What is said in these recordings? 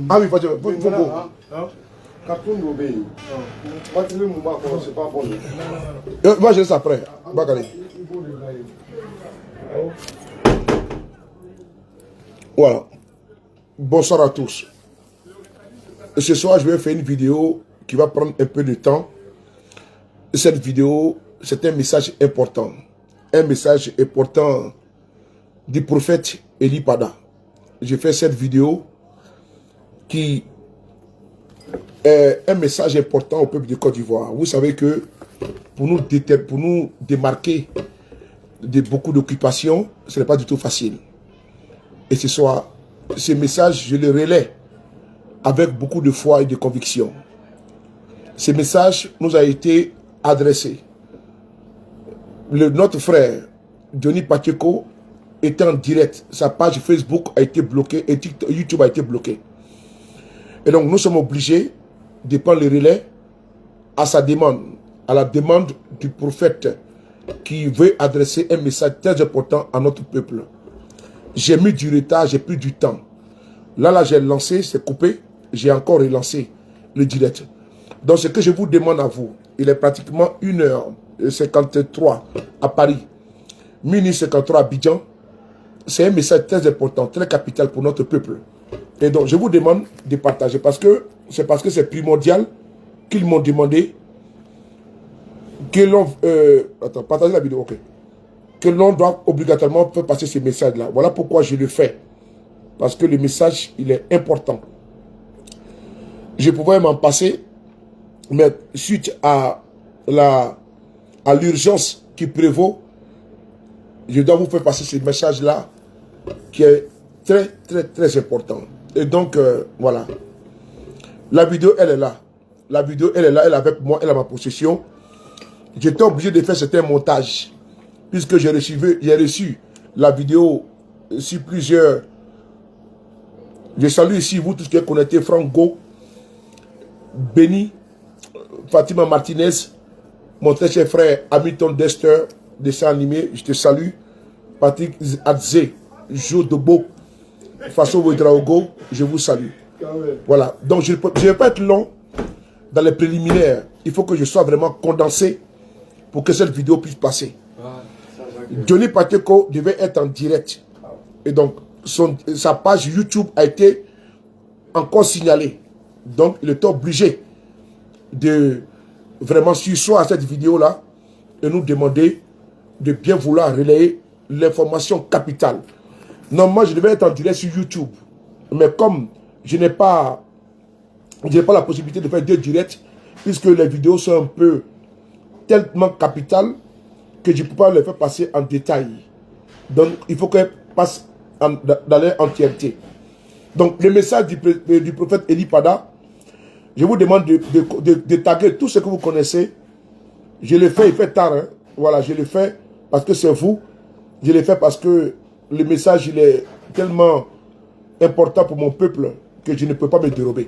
Ah oui, faut moi, je laisse après. Voilà. Bonsoir à tous. Et ce soir, je vais faire une vidéo qui va prendre un peu de temps. Cette vidéo, c'est un message important. Un message important du prophète Eli Pada. J'ai fait cette vidéo qui est un message important au peuple de Côte d'Ivoire. Vous savez que pour nous démarquer de beaucoup d'occupations, ce n'est pas du tout facile. Et ce soir, ce message, je le relais avec beaucoup de foi et de conviction. Ce message nous a été adressé. Notre frère, Johnny Pacheco, était en direct. Sa page Facebook a été bloquée et YouTube a été bloqué. Et donc, nous sommes obligés de prendre le relais à sa demande, à la demande du prophète qui veut adresser un message très important à notre peuple. J'ai mis du retard, j'ai pris du temps. Là, j'ai lancé, c'est coupé. J'ai encore relancé le direct. Donc, ce que je vous demande à vous, il est pratiquement 1h53 à Paris, minuit 53 à Abidjan. C'est un message très important, très capital pour notre peuple. Et donc, je vous demande de partager parce que c'est primordial qu'ils m'ont demandé que l'on... attends, partagez la vidéo, ok. Que l'on doit obligatoirement faire passer ce message-là. Voilà pourquoi je le fais. Parce que le message, il est important. Je pouvais m'en passer, mais suite à l'urgence qui prévaut, je dois vous faire passer ce message-là qui est très, très, très important. Et donc, voilà. La vidéo, elle est là. La vidéo, elle est là, elle est avec moi, elle est à ma possession. J'étais obligé de faire certains montages, puisque j'ai reçu la vidéo sur plusieurs... Je salue ici vous tous qui êtes connectés, Franck Go, Béni, Fatima Martinez, mon très cher frère Hamilton Dester, dessin animé, je te salue. Patrick Adze, Jo Dobo, Faso Ouedraogo, je vous salue. Voilà, donc je ne vais pas être long dans les préliminaires. Il faut que je sois vraiment condensé pour que cette vidéo puisse passer. Johnny Pacheco devait être en direct. Et donc, sa page YouTube a été encore signalée. Donc, il était obligé de vraiment sursoir à cette vidéo-là et nous demander de bien vouloir relayer l'information capitale. Normalement, je devais être en direct sur YouTube. Mais comme je n'ai pas la possibilité de faire 2 directs, puisque les vidéos sont un peu tellement capitales que je ne peux pas les faire passer en détail. Donc, il faut qu'elles passent dans leur entièreté. Donc, le message du prophète Eli Pada, je vous demande de taguer tout ce que vous connaissez. Je le fais, il fait tard. Hein. Voilà, je le fais parce que c'est vous. Je le fais parce que le message, il est tellement important pour mon peuple que je ne peux pas me dérober.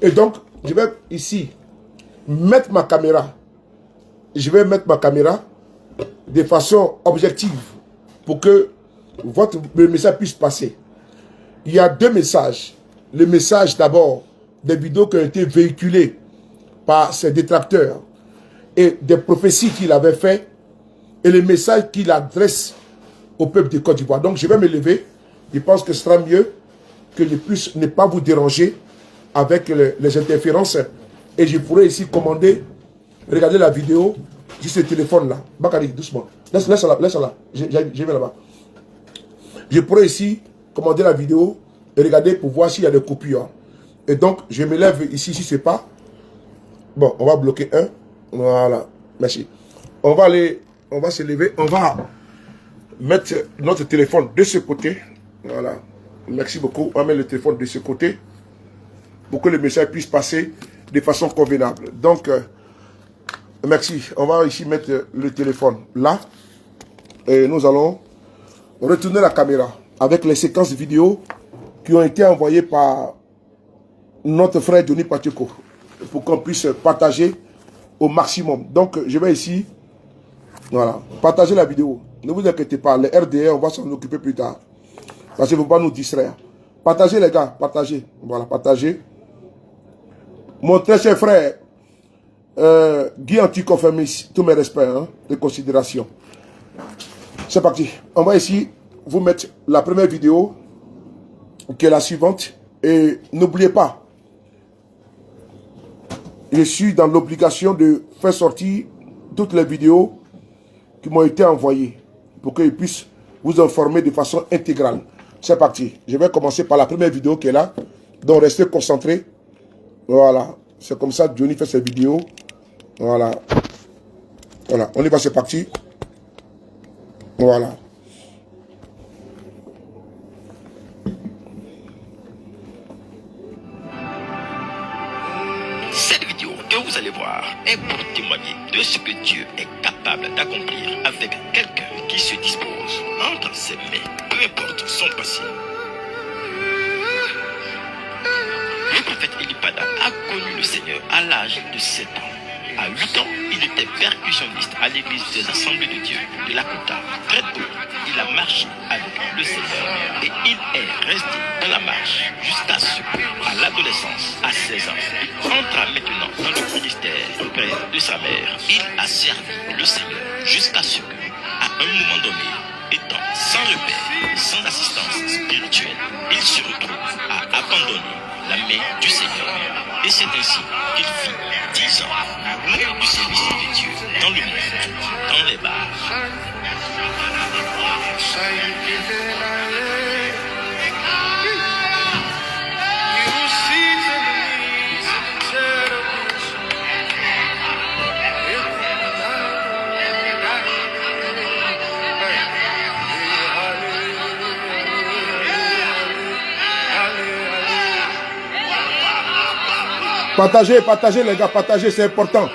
Et donc, je vais ici mettre ma caméra. Je vais mettre ma caméra de façon objective pour que le message puisse passer. Il y a 2 messages. Le message d'abord des vidéos qui ont été véhiculées par ses détracteurs et des prophéties qu'il avait fait et le message qu'il adresse au peuple de Côte d'Ivoire. Donc je vais me lever. Je pense que ce sera mieux que je puisse ne pas vous déranger avec les interférences. Et je pourrais ici commander, regarder la vidéo sur ce téléphone-là. Bakari, doucement. Laisse-la là. Je vais là-bas. Je pourrais ici commander la vidéo et regarder pour voir s'il y a des coupures. Et donc, je me lève ici, si ce n'est pas. Bon, on va bloquer un. Voilà. Merci. On va se lever. On va mettre notre téléphone de ce côté. Voilà. Merci beaucoup. On va mettre le téléphone de ce côté pour que le message puisse passer de façon convenable. Donc, merci. On va ici mettre le téléphone là. Et nous allons retourner la caméra avec les séquences vidéo qui ont été envoyées par notre frère Johnny Pacheco pour qu'on puisse partager au maximum. Donc, je vais ici, voilà, partager la vidéo. Ne vous inquiétez pas, les RDR, on va s'en occuper plus tard. Parce qu'il ne faut pas nous distraire. Partagez les gars, partagez. Voilà, partagez. Mon très cher frère, Guy Anticonformiste, tous mes respects, hein, de considération. C'est parti. On va ici vous mettre la première vidéo, qui est la suivante. Et n'oubliez pas, je suis dans l'obligation de faire sortir toutes les vidéos qui m'ont été envoyées pour qu'ils puissent vous informer de façon intégrale. C'est parti. Je vais commencer par la première vidéo qui est là. Donc restez concentrés. Voilà. C'est comme ça que Johnny fait ses vidéos. Voilà. Voilà. On y va, c'est parti. Voilà. Cette vidéo que vous allez voir est pour témoigner de ce que Dieu est capable d'accomplir avec quelqu'un qui se dispose entre ses mains, peu importe son passé. Le prophète Elipada a connu le Seigneur à l'âge de 7 ans. À 8 ans, il était percussionniste à l'église des Assemblées de Dieu de Lakuta. Très tôt, il a marché avec le Seigneur et il est resté dans la marche jusqu'à ce qu'à l'adolescence, à 16 ans, il entra maintenant dans le ministère auprès de sa mère. Il a servi le Seigneur jusqu'à ce que, à un moment donné, étant sans repère et sans assistance spirituelle, il se retrouve à abandonner la main du Seigneur. Et c'est ainsi qu'il fit 10 ans du service de Dieu dans le monde, dans les bars. Partagez, partagez les gars, partagez, c'est important.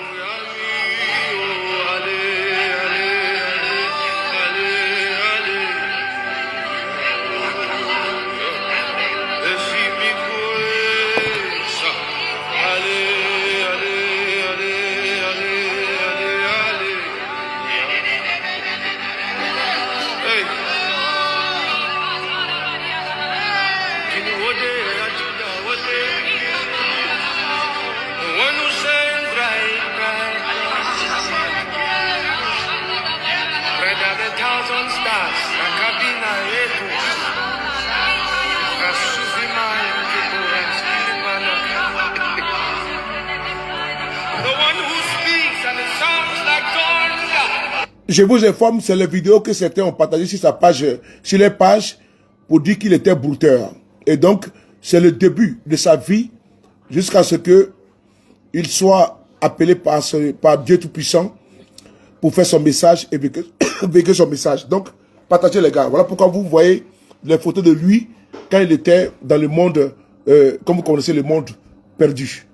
Je vous informe, c'est les vidéos que certains ont partagées sur sa page, sur les pages, pour dire qu'il était brouteur. Et donc, c'est le début de sa vie, jusqu'à ce qu'il soit appelé par Dieu Tout-Puissant pour faire son message et véhiculer son message. Donc, partagez les gars. Voilà pourquoi vous voyez les photos de lui quand il était dans le monde, comme vous connaissez le monde perdu.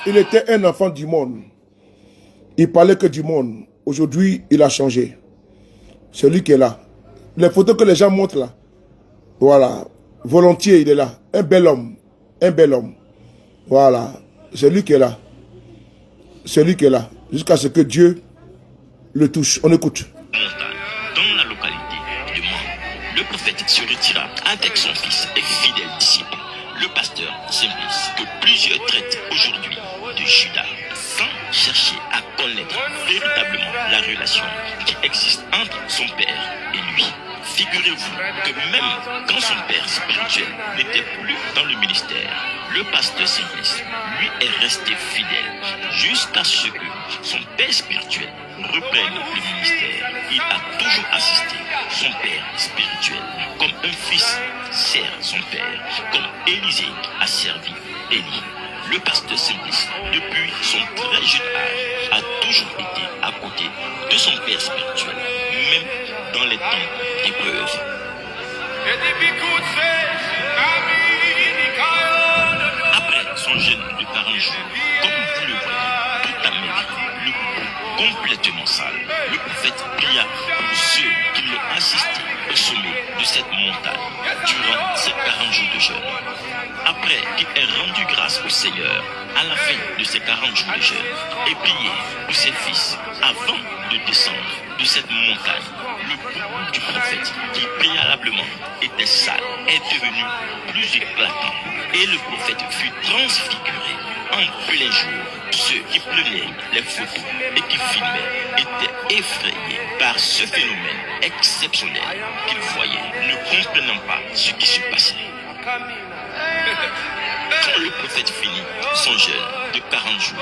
Il était un enfant du monde. Il parlait que du monde. Aujourd'hui, il a changé. Celui qui est là. Les photos que les gens montrent là. Voilà. Volontiers, il est là. Un bel homme. Un bel homme. Voilà. C'est lui qui est là. C'est lui qui est là. Jusqu'à ce que Dieu le touche. On écoute. Dans la localité de Man, le prophète se retira avec son fils et fidèle disciple, le pasteur Simplice, que plusieurs traitent aujourd'hui de Judas, sans chercher à connaître véritablement la relation qui existe entre son père et lui. Figurez-vous que même quand son père spirituel n'était plus dans le ministère, le pasteur Simplice lui est resté fidèle jusqu'à ce que son père spirituel reprenne le ministère. Il a toujours assisté son père spirituel comme un fils sert son père, comme Élisée a servi Élie. Le pasteur Simplice, depuis son très jeune âge, a toujours été à côté de son père spirituel, même dans les temps d'épreuve. Après son jeûne de 40 jours, comme vous le voyez, tout amaigri, le cou complètement sale, le prophète pria pour ceux qui l'ont assisté au sommet de cette montagne durant ces 40 jours de jeûne. Après qu'il ait rendu grâce au Seigneur à la fin de ces 40 jours de jeûne et prié pour ses fils avant de descendre de cette montagne, le cou du prophète, qui préalablement était sale, est devenu plus éclatant et le prophète fut transfiguré en plein jour. Ceux qui prenaient les photos et qui filmaient étaient effrayés par ce phénomène exceptionnel qu'ils voyaient, ne comprenant pas ce qui se passait. Quand le prophète finit son jeûne de 40 jours,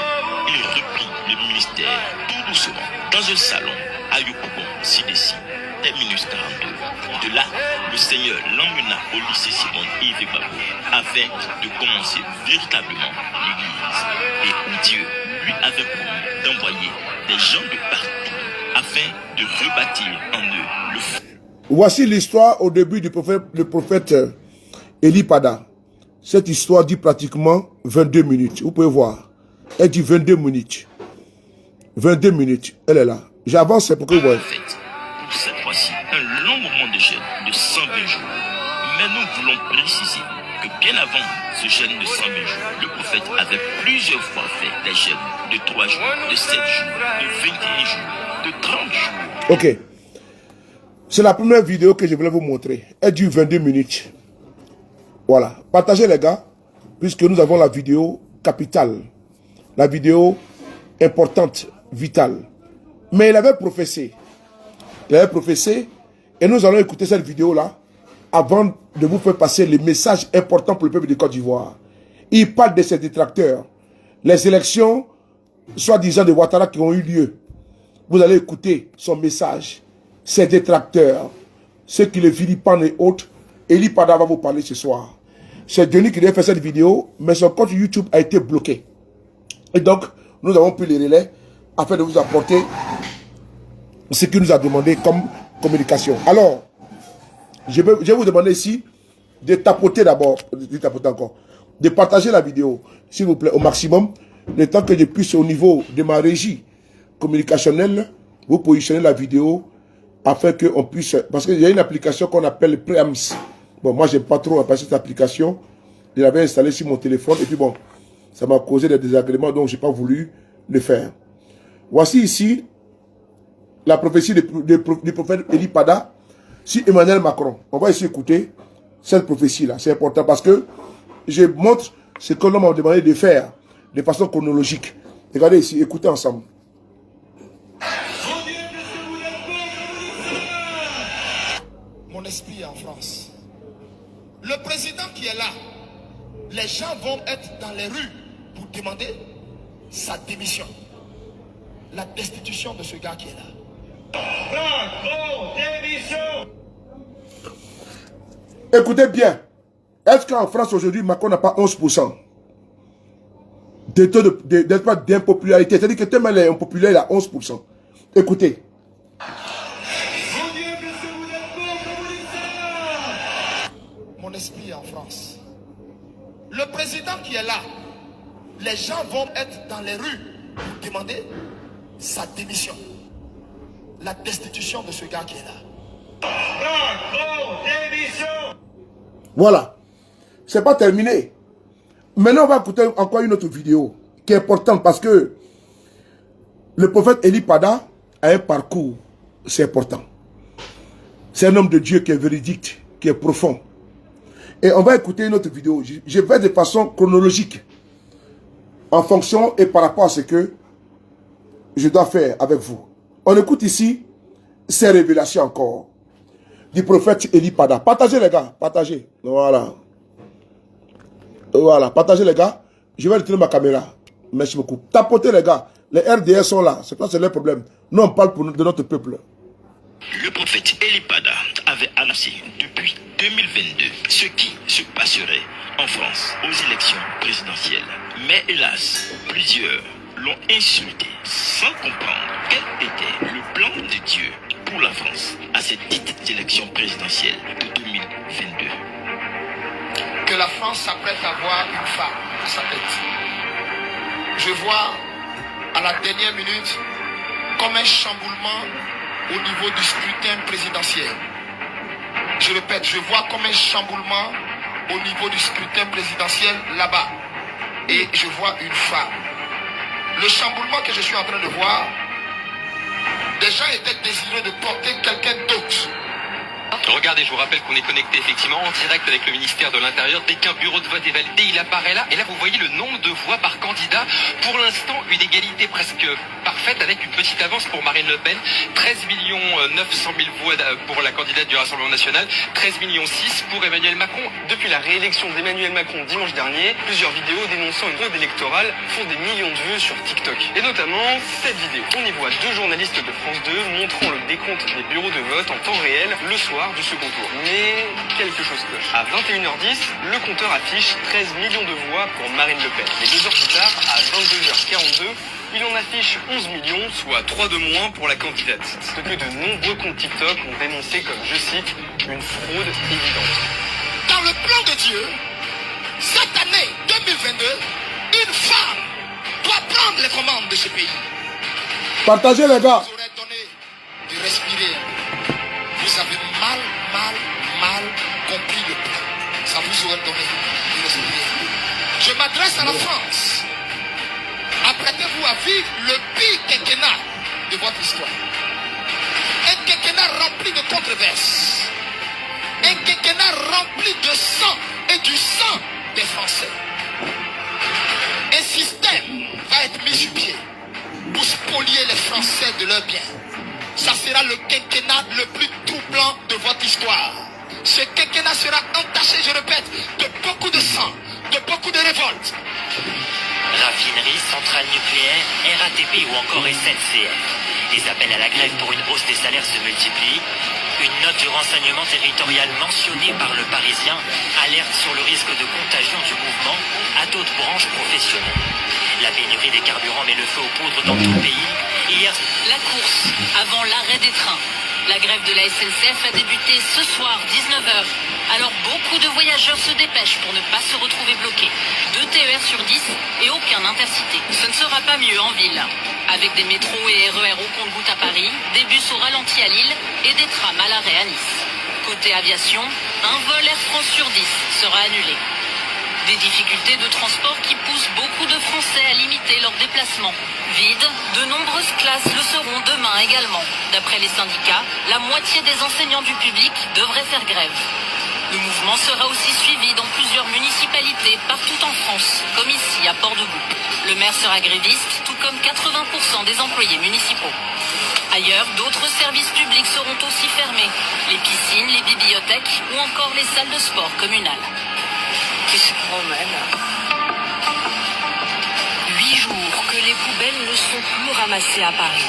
il reprit le ministère tout doucement dans un salon à Yopougon, Sidessi, terminus 42. De là, le Seigneur l'emmena au lycée Simon Yves Babou afin de commencer véritablement l'église et où Dieu lui avait promis d'envoyer des gens de partout afin de rebâtir en eux le feu. Voici l'histoire au début du prophète, le prophète Eli Pada. Cette histoire dit pratiquement 22 minutes. Vous pouvez voir. Elle dit 22 minutes. 22 minutes. Elle est là. J'avance, c'est pour que vous voyez. Pour cette fois-ci, un long moment de jeûne de 120 jours. Mais nous voulons préciser que bien avant ce jeûne de 120 jours, le prophète avait plusieurs fois fait des jeûnes de 3 jours, de 7 jours, de 21 jours, de 30 jours. Ok. C'est la première vidéo que je voulais vous montrer. Elle dure 22 minutes. Voilà. Partagez les gars, puisque nous avons la vidéo capitale. La vidéo importante, vitale. Mais il avait prophétisé. Il avait prophétisé. Et nous allons écouter cette vidéo-là avant de vous faire passer les messages importants pour le peuple de Côte d'Ivoire. Il parle de ses détracteurs. Les élections, soi-disant de Ouattara, qui ont eu lieu. Vous allez écouter son message. Ses détracteurs, ceux qui le vilipendent et autres. Eli Pada va vous parler ce soir. C'est Denis qui devait faire cette vidéo, mais son compte YouTube a été bloqué. Et donc, nous avons pris les relais afin de vous apporter ce qu'il nous a demandé comme communication. Alors, je vais vous demander ici de tapoter d'abord, de partager la vidéo, s'il vous plaît, au maximum, le temps que je puisse, au niveau de ma régie communicationnelle, vous positionner la vidéo afin qu'on puisse... Parce qu'il y a une application qu'on appelle Preams. Bon, moi, j'aime pas trop appeler cette application. Je l'avais installée sur mon téléphone et puis bon, ça m'a causé des désagréments, donc j'ai pas voulu le faire. Voici ici la prophétie du prophète Eli Pada sur Emmanuel Macron. On va ici écouter cette prophétie-là. C'est important parce que je montre ce que l'homme m'a demandé de faire de façon chronologique. Regardez ici, écoutez ensemble. Mon esprit est en France. Le président qui est là, les gens vont être dans les rues pour demander sa démission. La destitution de ce gars qui est là. Macron, démission! Écoutez bien. Est-ce qu'en France aujourd'hui, Macron n'a pas 11% de taux d'impopularité? C'est-à-dire que tellement il est impopulaire, il a 11%. Écoutez. Mon esprit est en France. Le président qui est là, les gens vont être dans les rues pour demander sa démission. La destitution de ce gars qui est là. Macron, démission! Voilà. C'est pas terminé. Maintenant, on va écouter encore une autre vidéo qui est importante parce que le prophète Eli Pada a un parcours, c'est important. C'est un homme de Dieu qui est véridique, qui est profond. Et on va écouter une autre vidéo. Je vais de façon chronologique, en fonction et par rapport à ce que je dois faire avec vous. On écoute ici ces révélations encore du prophète Eli Pada. Partagez les gars, partagez. Voilà. Voilà, partagez les gars. Je vais retirer ma caméra. Merci beaucoup. Tapotez les gars. Les RDS sont là. C'est pas leur problème. Nous on parle de notre peuple. Le prophète Eli Pada avait annoncé depuis 2022 ce qui se passerait en France aux élections présidentielles. Mais hélas, plusieurs l'ont insulté sans comprendre quel était le plan de Dieu pour la France à ces dites élections présidentielles de 2022. Que la France s'apprête à voir une femme à sa tête. Je vois à la dernière minute comme un chamboulement au niveau du scrutin présidentiel. Je répète, je vois comme un chamboulement au niveau du scrutin présidentiel là-bas. Et je vois une femme. Le chamboulement que je suis en train de voir, des gens étaient désireux de porter quelqu'un d'autre. Regardez, je vous rappelle qu'on est connecté effectivement en direct avec le ministère de l'Intérieur. Dès qu'un bureau de vote est validé, il apparaît là. Et là, vous voyez le nombre de voix par candidat. Pour l'instant, une égalité presque parfaite avec une petite avance pour Marine Le Pen. 13 900 000 voix pour la candidate du Rassemblement National. 13 600 000 pour Emmanuel Macron. Depuis la réélection d'Emmanuel Macron dimanche dernier, plusieurs vidéos dénonçant une fraude électorale font des millions de vues sur TikTok. Et notamment cette vidéo. On y voit deux journalistes de France 2 montrant le décompte des bureaux de vote en temps réel le soir du second tour. Mais quelque chose cloche. À 21h10, le compteur affiche 13 millions de voix pour Marine Le Pen. Mais 2 heures plus tard, à 22h42, il en affiche 11 millions, soit 3 de moins pour la candidate. Ce que de nombreux comptes TikTok ont dénoncé comme, je cite, une fraude évidente. Dans le plan de Dieu, cette année 2022, une femme doit prendre les commandes de ce pays. Partagez les gars. Vous aurez donné de respirer. Vous avez mal compris le plan. Ça vous aurait donné de respirer. Je m'adresse à la France. Apprêtez-vous à vivre le pire quinquennat de votre histoire. Un quinquennat rempli de controverses. Un quinquennat rempli de sang et du sang des Français. Un système va être mis sur pied pour spolier les Français de leurs biens. Ça sera le quinquennat le plus troublant de votre histoire. Ce quinquennat sera entaché, je répète, de beaucoup de sang, de beaucoup de révoltes. Raffineries, centrales nucléaires, RATP ou encore SNCF. Les appels à la grève pour une hausse des salaires se multiplient. Une note du renseignement territorial mentionnée par le Parisien alerte sur le risque de contagion du mouvement à d'autres branches professionnelles. La pénurie des carburants met le feu aux poudres dans tout le pays. Hier, la course avant l'arrêt des trains. La grève de la SNCF a débuté ce soir, 19h. Alors beaucoup de voyageurs se dépêchent pour ne pas se retrouver bloqués. 2 TER sur 10 et aucun intercité. Ce ne sera pas mieux en ville. Avec des métros et RER au compte-gouttes à Paris, des bus au ralenti à Lille et des trams à l'arrêt à Nice. Côté aviation, un vol Air France sur 10 sera annulé. Des difficultés de transport qui poussent beaucoup de Français à limiter leurs déplacements. Vides, de nombreuses classes le seront demain également. D'après les syndicats, la moitié des enseignants du public devraient faire grève. Le mouvement sera aussi suivi dans plusieurs municipalités partout en France, comme ici à Port-de-Bouc. Le maire sera gréviste, tout comme 80% des employés municipaux. Ailleurs, d'autres services publics seront aussi fermés. Les piscines, les bibliothèques ou encore les salles de sport communales. Qui se promène. 8 jours que les poubelles ne sont plus ramassées à Paris.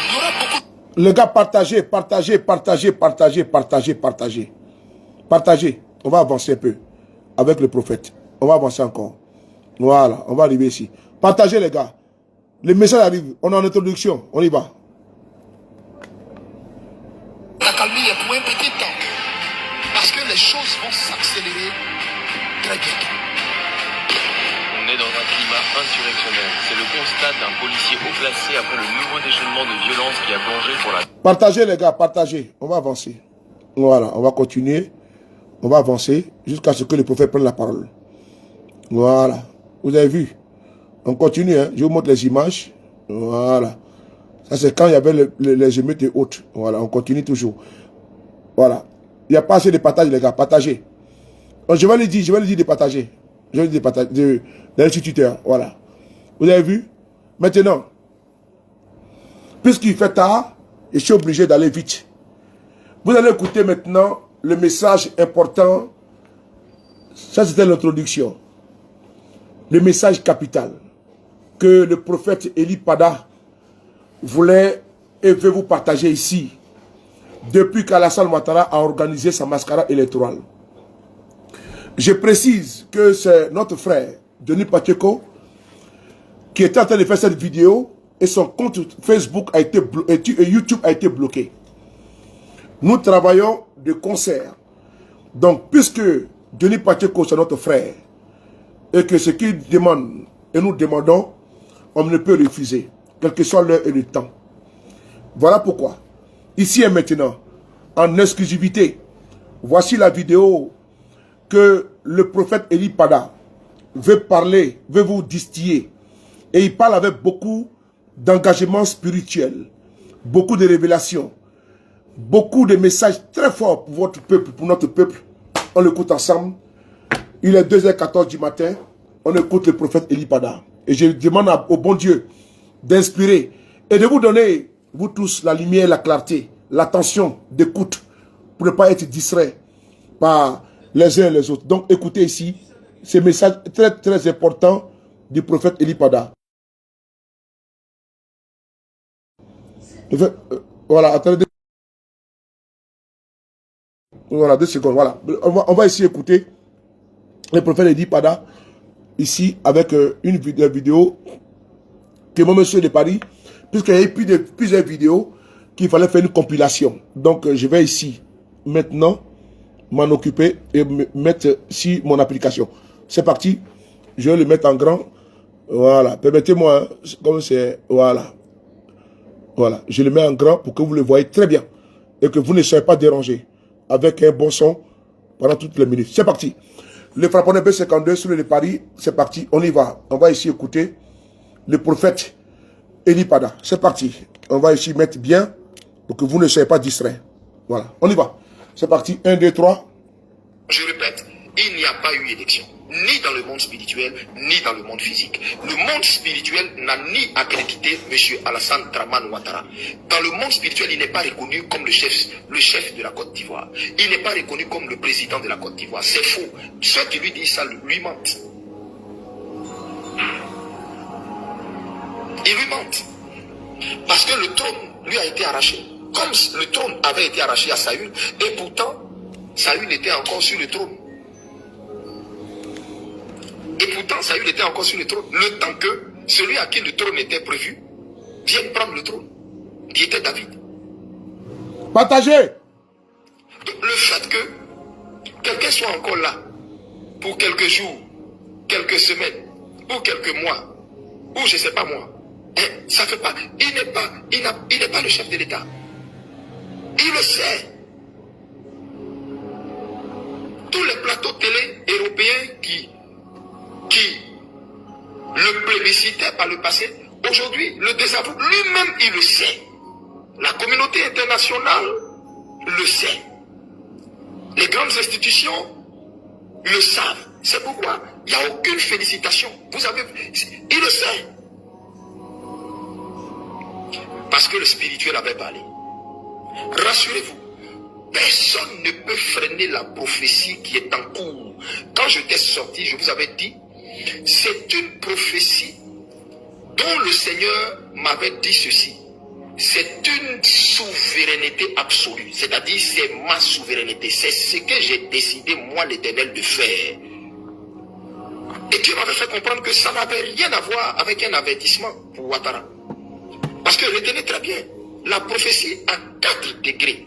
Il y aura beaucoup. Les gars, partagez. Partagez. On va avancer un peu avec le prophète. On va avancer encore. Voilà, on va arriver ici. Partagez les gars. Les messages arrivent. On est en introduction. On y va. La calmie est pour un petit temps. Parce que les choses vont s'accélérer très bientôt. On est dans un climat insurrectionnel. C'est le constat d'un policier haut placé après le nouveau déchaînement de violence qui a plongé pour la Partagez les gars, partagez. On va avancer. Voilà, on va continuer. On va avancer jusqu'à ce que le prophète prenne la parole. Voilà. Vous avez vu? On continue, hein? Je vous montre les images. Voilà. Ça, c'est quand il y avait les émeutes et autres. Voilà, on continue toujours. Voilà. Il n'y a pas assez de partage, les gars. Partagez. Je vais lui dire de partager. Je vais lui dire de partager. L'instituteur. Voilà. Vous avez vu? Maintenant, puisqu'il fait tard, je suis obligé d'aller vite. Vous allez écouter maintenant le message important. Ça, c'était l'introduction. Le message capital que le prophète Eli Pada voulait et veut vous partager ici depuis qu'Alassane Ouattara a organisé sa mascarade électorale. Je précise que c'est notre frère Denis Pacheco qui était en train de faire cette vidéo et son compte Facebook a été et YouTube a été bloqué. Nous travaillons de concert. Donc, puisque Denis Pacheco c'est notre frère et que ce qu'il demande et nous demandons, on ne peut refuser, quel que soit l'heure et le temps. Voilà pourquoi, ici et maintenant, en exclusivité, voici la vidéo que le prophète Eli Pada veut parler, veut vous distiller. Et il parle avec beaucoup d'engagement spirituel, beaucoup de révélations, beaucoup de messages très forts pour votre peuple, pour notre peuple. On l'écoute ensemble. Il est 2h14 du matin. On écoute le prophète Eli Pada. Et je demande au bon Dieu d'inspirer et de vous donner, vous tous, la lumière, la clarté, l'attention d'écoute pour ne pas être distrait par les uns et les autres. Donc écoutez ici ces messages très très importants du prophète Eli Pada. Voilà, attendez. Voilà, 2 secondes. Voilà. On va ici écouter le prophète Eli Pada ici avec une vidéo que mon monsieur de Paris, puisqu'il y a eu plusieurs vidéos qu'il fallait faire une compilation. Donc je vais ici maintenant m'en occuper et me mettre sur mon application. C'est parti. Je vais le mettre en grand. Voilà. Permettez-moi, comme c'est... Voilà. Voilà. Je le mets en grand pour que vous le voyez très bien. Et que vous ne soyez pas dérangé. Avec un bon son pendant toutes les minutes. C'est parti. Le Frapponnais B52 sur le Paris. C'est parti. On y va. On va ici écouter le prophète Eli Pada. C'est parti. On va ici mettre bien pour que vous ne soyez pas distraits. Voilà. On y va. C'est parti. 1, 2, 3. Je répète, il n'y a pas eu élection, ni dans le monde spirituel, ni dans le monde physique. Le monde spirituel n'a ni accrédité M. Alassane Dramane Ouattara. Dans le monde spirituel, il n'est pas reconnu comme le chef de la Côte d'Ivoire. Il n'est pas reconnu comme le président de la Côte d'Ivoire. C'est faux. Ceux qui lui disent ça lui mentent. Il lui mentent. Parce que le trône lui a été arraché. Comme le trône avait été arraché à Saül, et pourtant, Saül était encore sur le trône. Et pourtant, Saül était encore sur le trône. Le temps que celui à qui le trône était prévu vienne prendre le trône, qui était David. Partagez. Donc, le fait que quelqu'un soit encore là pour quelques jours, quelques semaines, ou quelques mois, ou je ne sais pas moi, ça fait pas. Il n'est pas le chef de l'État. Il le sait. Tous les plateaux télé européens qui le plébiscitaient par le passé, aujourd'hui le désavouent. Lui-même, il le sait. La communauté internationale le sait. Les grandes institutions le savent. C'est pourquoi il n'y a aucune félicitation. Il le sait. Parce que le spirituel avait parlé. Rassurez-vous. Personne ne peut freiner la prophétie qui est en cours. Quand j'étais sorti, je vous avais dit, c'est une prophétie dont le Seigneur m'avait dit ceci. C'est une souveraineté absolue. C'est-à-dire, c'est ma souveraineté. C'est ce que j'ai décidé, moi, l'Éternel, de faire. Et Dieu m'avait fait comprendre que ça n'avait rien à voir avec un avertissement pour Ouattara. Parce que retenez très bien, la prophétie a 4 degrés.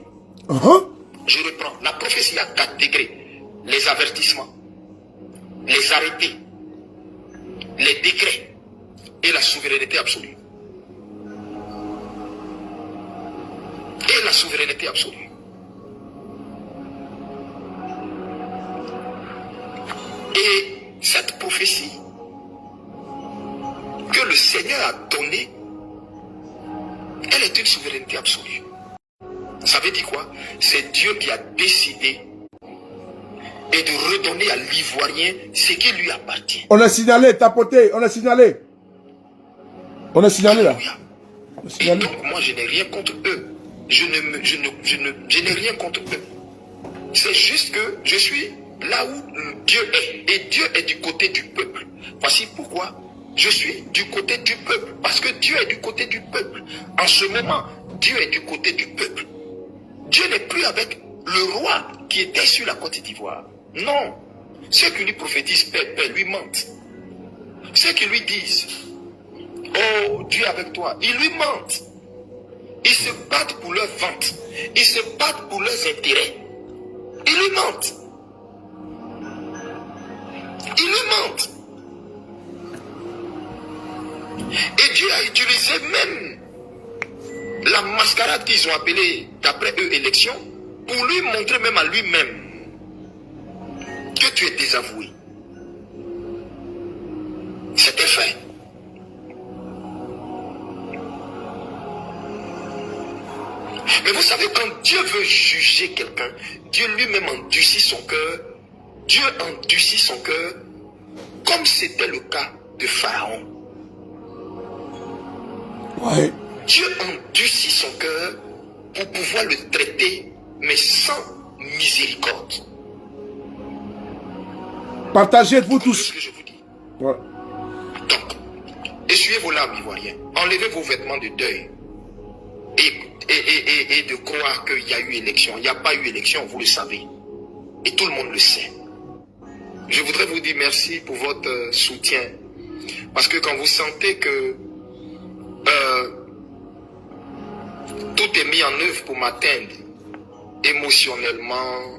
Je reprends. La prophétie a 4 degrés. Les avertissements, les arrêtés, les décrets et la souveraineté absolue. et la souveraineté absolue. Et cette prophétie que le Seigneur a donnée, elle est une souveraineté absolue. Ça veut dire quoi? C'est Dieu qui a décidé et de redonner à l'Ivoirien ce qui lui appartient. On a signalé, tapoté, on a signalé. On a signalé là. On a Et signalé. donc moi je n'ai rien contre eux. Je n'ai rien contre eux. C'est juste que je suis là où Dieu est. Et Dieu est du côté du peuple. Voici pourquoi je suis du côté du peuple. Parce que Dieu est du côté du peuple. En ce moment, Dieu est du côté du peuple. Dieu n'est plus avec le roi qui était sur la Côte d'Ivoire. Non. Ceux qui lui prophétisent paix, lui mentent. Ceux qui lui disent, oh, Dieu est avec toi, ils lui mentent. Ils se battent pour leur vente. Ils se battent pour leurs intérêts. Ils lui mentent. Ils lui mentent. Et Dieu a utilisé même la mascarade qu'ils ont appelée, d'après eux, élection, pour lui montrer même à lui-même que tu es désavoué. C'était fait. Mais vous savez, quand Dieu veut juger quelqu'un, Dieu lui-même endurcit son cœur. Dieu endurcit son cœur, comme c'était le cas de Pharaon. Ouais. Dieu endurcit son cœur pour pouvoir le traiter, mais sans miséricorde. Partagez-vous C'est tous. ce que je vous dis. Ouais. Donc, essuyez vos larmes, Ivoiriens. Enlevez vos vêtements de deuil. Et de croire qu'il y a eu élection. Il n'y a pas eu élection, vous le savez. Et tout le monde le sait. Je voudrais vous dire merci pour votre soutien. Parce que quand vous sentez que tout est mis en œuvre pour m'atteindre émotionnellement,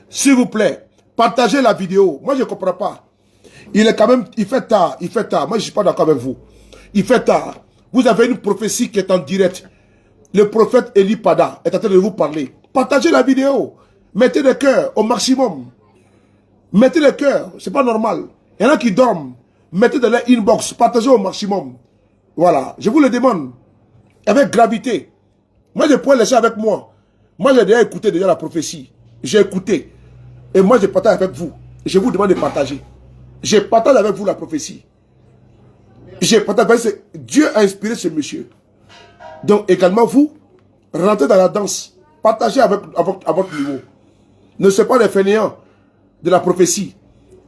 S'il vous plaît, partagez la vidéo. Moi, je ne comprends pas. Il est quand même, il fait tard. Moi, je ne suis pas d'accord avec vous. Il fait tard. Vous avez une prophétie qui est en direct. Le prophète Eli Pada est en train de vous parler. Partagez la vidéo. Mettez le cœur au maximum. Mettez le cœur. C'est pas normal. Il y en a qui dorment. Mettez dans leur inbox. Partagez au maximum. Voilà. Je vous le demande. Avec gravité. Moi, je pourrais laisser avec moi. Moi, j'ai déjà écouté la prophétie. J'ai écouté. Et moi, je partage avec vous. Je vous demande de partager. Je partage avec vous la prophétie. Dieu a inspiré ce monsieur. Donc également vous, rentrez dans la danse. Partagez à votre niveau. Ne soyez pas les fainéants de la prophétie.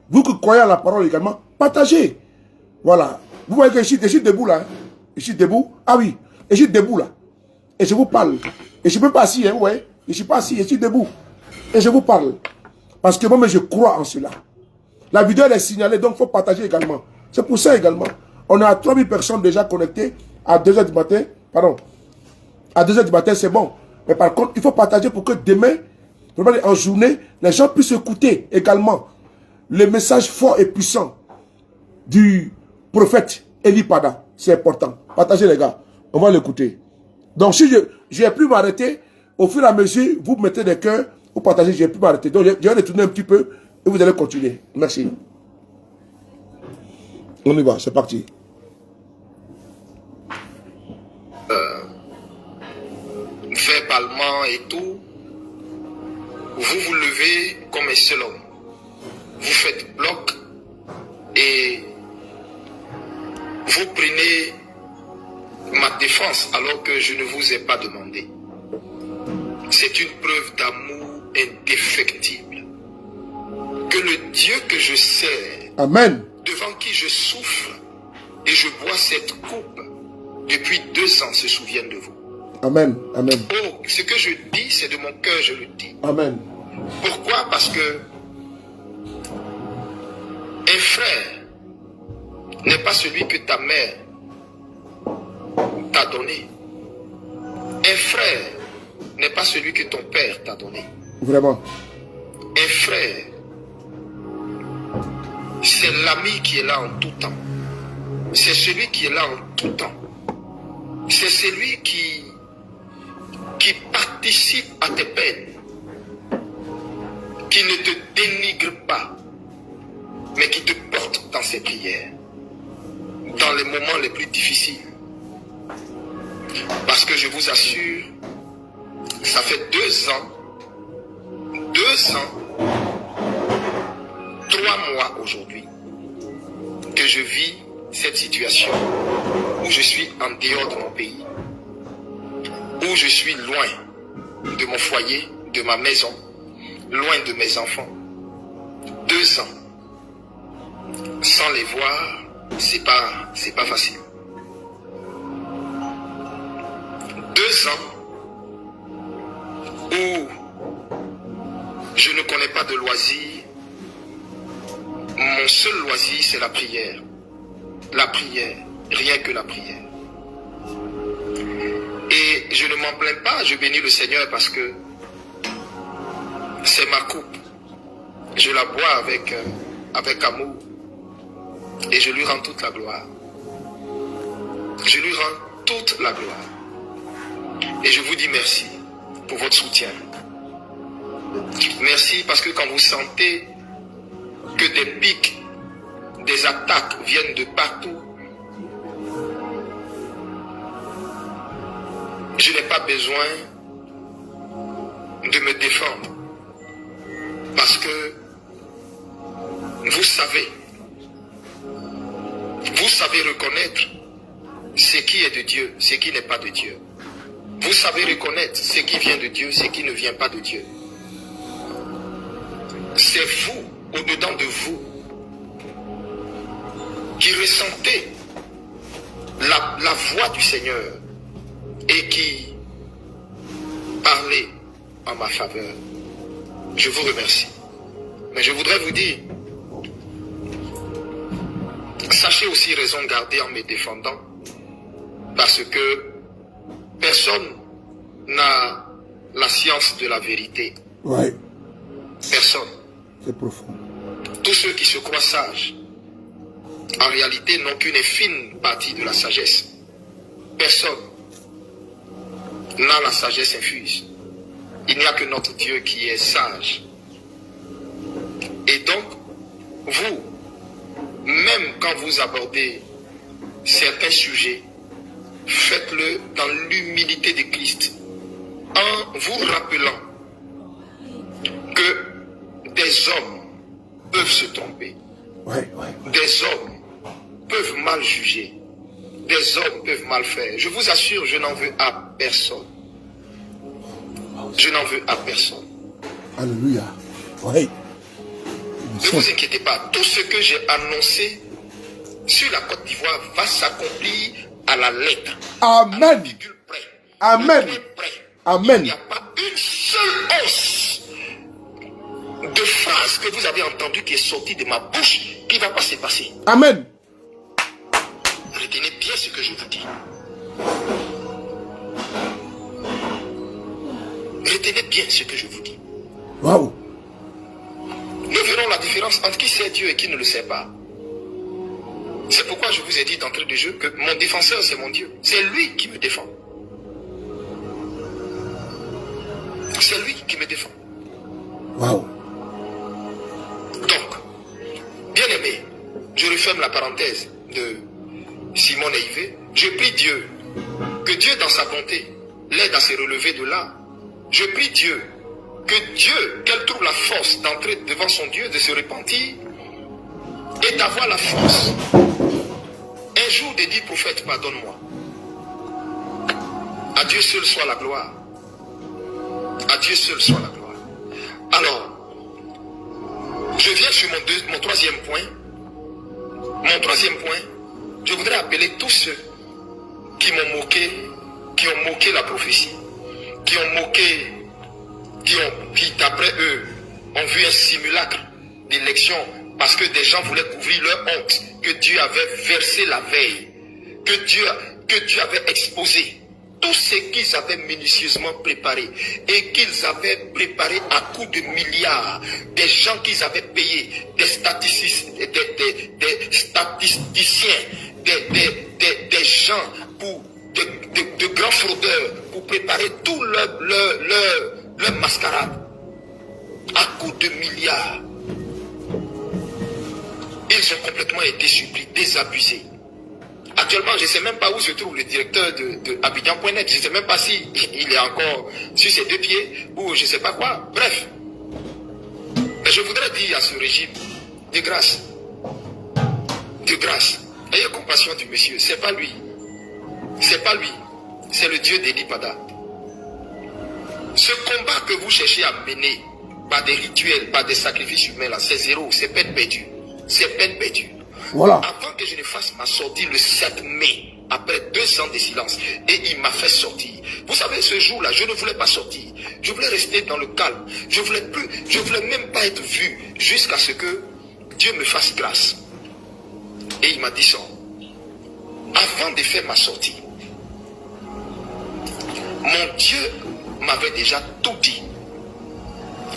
Vous qui croyez à la parole également, partagez. Voilà. Vous voyez que je suis debout là. Je suis debout. Ah oui. Et je suis debout là. Et je vous parle. Et je ne peux pas assis. Hein, ouais. Je ne suis pas assis. Je suis debout. Et je vous parle. Parce que moi-même je crois en cela. La vidéo elle est signalée, donc il faut partager également. C'est pour ça également. On a 3000 personnes déjà connectées à 2h du matin. Pardon. À 2h du matin, c'est bon. Mais par contre, il faut partager pour que demain, en journée, les gens puissent écouter également le message fort et puissant du prophète Eli Pada. C'est important. Partagez les gars. On va l'écouter. Donc si je n'ai plus m'arrêter, au fur et à mesure, vous mettez des cœurs, vous partagez, je n'ai plus m'arrêter. Donc je vais retourner un petit peu et vous allez continuer. Merci. On y va, c'est parti. Verbalement et tout, vous vous levez comme un seul homme. Vous faites bloc et vous prenez ma défense alors que je ne vous ai pas demandé. C'est une preuve d'amour indéfectible. Que le Dieu que je sers, Amen, devant qui je souffre et je bois cette coupe depuis 2 ans, se souvienne de vous. amen, amen, Oh, ce que je dis, c'est de mon cœur, je le dis. amen. Pourquoi? Parce que un frère n'est pas celui que ta mère t'a donné. Un frère n'est pas celui que ton père t'a donné. Vraiment. Un frère, c'est l'ami qui est là en tout temps. C'est celui qui est là en tout temps. c'est celui qui participe à tes peines, qui ne te dénigre pas, mais qui te porte dans ses prières, dans les moments les plus difficiles. Parce que je vous assure, ça fait 2 ans, 3 mois aujourd'hui, que je vis cette situation où je suis en dehors de mon pays, où je suis loin de mon foyer, de ma maison, loin de mes enfants. 2 ans sans les voir, c'est pas facile. 2 ans où je ne connais pas de loisir. Mon seul loisir, c'est la prière. La prière, rien que la prière. Et je ne m'en plains pas, je bénis le Seigneur parce que c'est ma coupe. Je la bois avec amour. Et je lui rends toute la gloire. Je lui rends toute la gloire. Et je vous dis merci pour votre soutien. Merci parce que quand vous sentez que des pics, des attaques viennent de partout, je n'ai pas besoin de me défendre. Parce que vous savez reconnaître ce qui est de Dieu, ce qui n'est pas de Dieu. Vous savez reconnaître ce qui vient de Dieu, ce qui ne vient pas de Dieu. C'est vous, au-dedans de vous, qui ressentez la voix du Seigneur et qui parlez en ma faveur. Je vous remercie. Mais je voudrais vous dire, sachez aussi raison garder en me défendant, parce que personne n'a la science de la vérité. Ouais. Personne. C'est profond. Tous ceux qui se croient sages, en réalité, n'ont qu'une infime partie de la sagesse. Personne n'a la sagesse infuse. Il n'y a que notre Dieu qui est sage. Et donc, vous, même quand vous abordez certains sujets, faites-le dans l'humilité de Christ, en vous rappelant que des hommes peuvent se tromper. Des hommes peuvent mal juger. Des hommes peuvent mal faire. Je vous assure, je n'en veux à personne. Je n'en veux à personne. Alléluia. Oui. Ne vous inquiétez pas. Tout ce que j'ai annoncé sur la Côte d'Ivoire va s'accomplir à la lettre. Amen. À la virgule près. Amen. Amen. Il n'y a pas une seule hausse de phrase que vous avez entendue qui est sortie de ma bouche qui ne va pas se passer. Amen. Retenez bien ce que je vous dis. Retenez bien ce que je vous dis. Waouh. Nous verrons la différence entre qui sait Dieu et qui ne le sait pas. C'est pourquoi je vous ai dit d'entrée de jeu que mon défenseur, c'est mon Dieu. C'est lui qui me défend. C'est lui qui me défend. Waouh. Donc, bien aimé, je referme la parenthèse de Simon et Yves. Je prie Dieu, que Dieu dans sa bonté l'aide à se relever de là. Je prie Dieu, qu'elle trouve la force d'entrer devant son Dieu, de se repentir et d'avoir la force. Un jour de dire, prophète, pardonne-moi. À Dieu seul soit la gloire. À Dieu seul soit la gloire. Alors, je viens sur mon troisième point. Mon troisième point, je voudrais appeler tous ceux qui m'ont moqué, qui ont moqué la prophétie, qui ont moqué, qui d'après eux ont vu un simulacre d'élection parce que des gens voulaient couvrir leur honte que Dieu avait versé la veille, que Dieu avait exposé. Tout ce qu'ils avaient minutieusement préparé et qu'ils avaient préparé à coups de milliards, des gens qu'ils avaient payés, des statisticiens, des gens pour de grands fraudeurs pour préparer tout leur mascarade à coups de milliards. Ils ont complètement été surpris, désabusés. Actuellement, je ne sais même pas où se trouve le directeur de Abidjan.net. Je ne sais même pas si il est encore sur ses deux pieds ou je ne sais pas quoi. Bref. Mais je voudrais dire à ce régime, de grâce, ayez compassion du monsieur. C'est pas lui. C'est pas lui. C'est le Dieu d'Eli Pada. Ce combat que vous cherchez à mener par des rituels, par des sacrifices humains, là, c'est zéro. C'est peine perdue. C'est peine perdue. Voilà. Avant que je ne fasse ma sortie le 7 mai, après 2 ans de silence, et il m'a fait sortir. Vous savez, ce jour-là, je ne voulais pas sortir. Je voulais rester dans le calme. Je voulais même pas être vu jusqu'à ce que Dieu me fasse grâce. Et il m'a dit ça. Avant de faire ma sortie, mon Dieu m'avait déjà tout dit.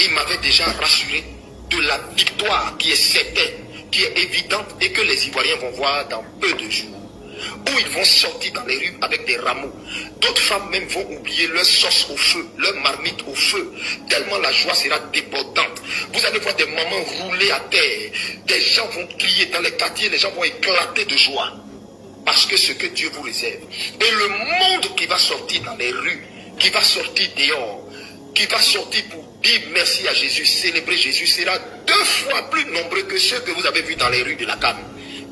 Il m'avait déjà rassuré de la victoire qui est certaine, qui est évidente et que les Ivoiriens vont voir dans peu de jours. Où ils vont sortir dans les rues avec des rameaux. D'autres femmes même vont oublier leur sauce au feu, leur marmite au feu. Tellement la joie sera débordante. Vous allez voir des mamans rouler à terre. Des gens vont crier dans les quartiers, les gens vont éclater de joie. Parce que ce que Dieu vous réserve. Et le monde qui va sortir dans les rues, qui va sortir dehors, qui va sortir pour dire merci à Jésus, célébrer Jésus, sera 2 fois plus nombreux que ceux que vous avez vus dans les rues de la Cannes,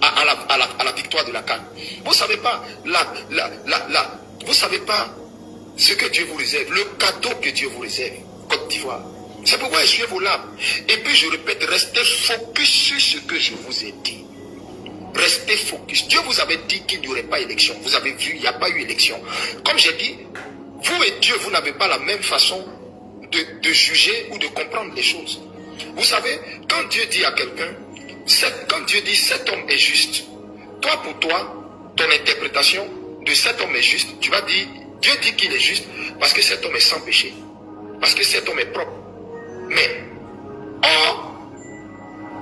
à la victoire de la Cannes. Vous savez pas, vous savez pas ce que Dieu vous réserve, le cadeau que Dieu vous réserve, Côte d'Ivoire. C'est pourquoi essuyez vos larmes. Et puis je répète, restez focus sur ce que je vous ai dit. Restez focus. Dieu vous avait dit qu'il n'y aurait pas élection. Vous avez vu, il n'y a pas eu élection. Comme j'ai dit, vous et Dieu, vous n'avez pas la même façon de juger ou de comprendre les choses. Vous savez, quand Dieu dit à quelqu'un, quand Dieu dit cet homme est juste, toi pour toi, ton interprétation de cet homme est juste, tu vas dire, Dieu dit qu'il est juste parce que cet homme est sans péché, parce que cet homme est propre. Mais, or,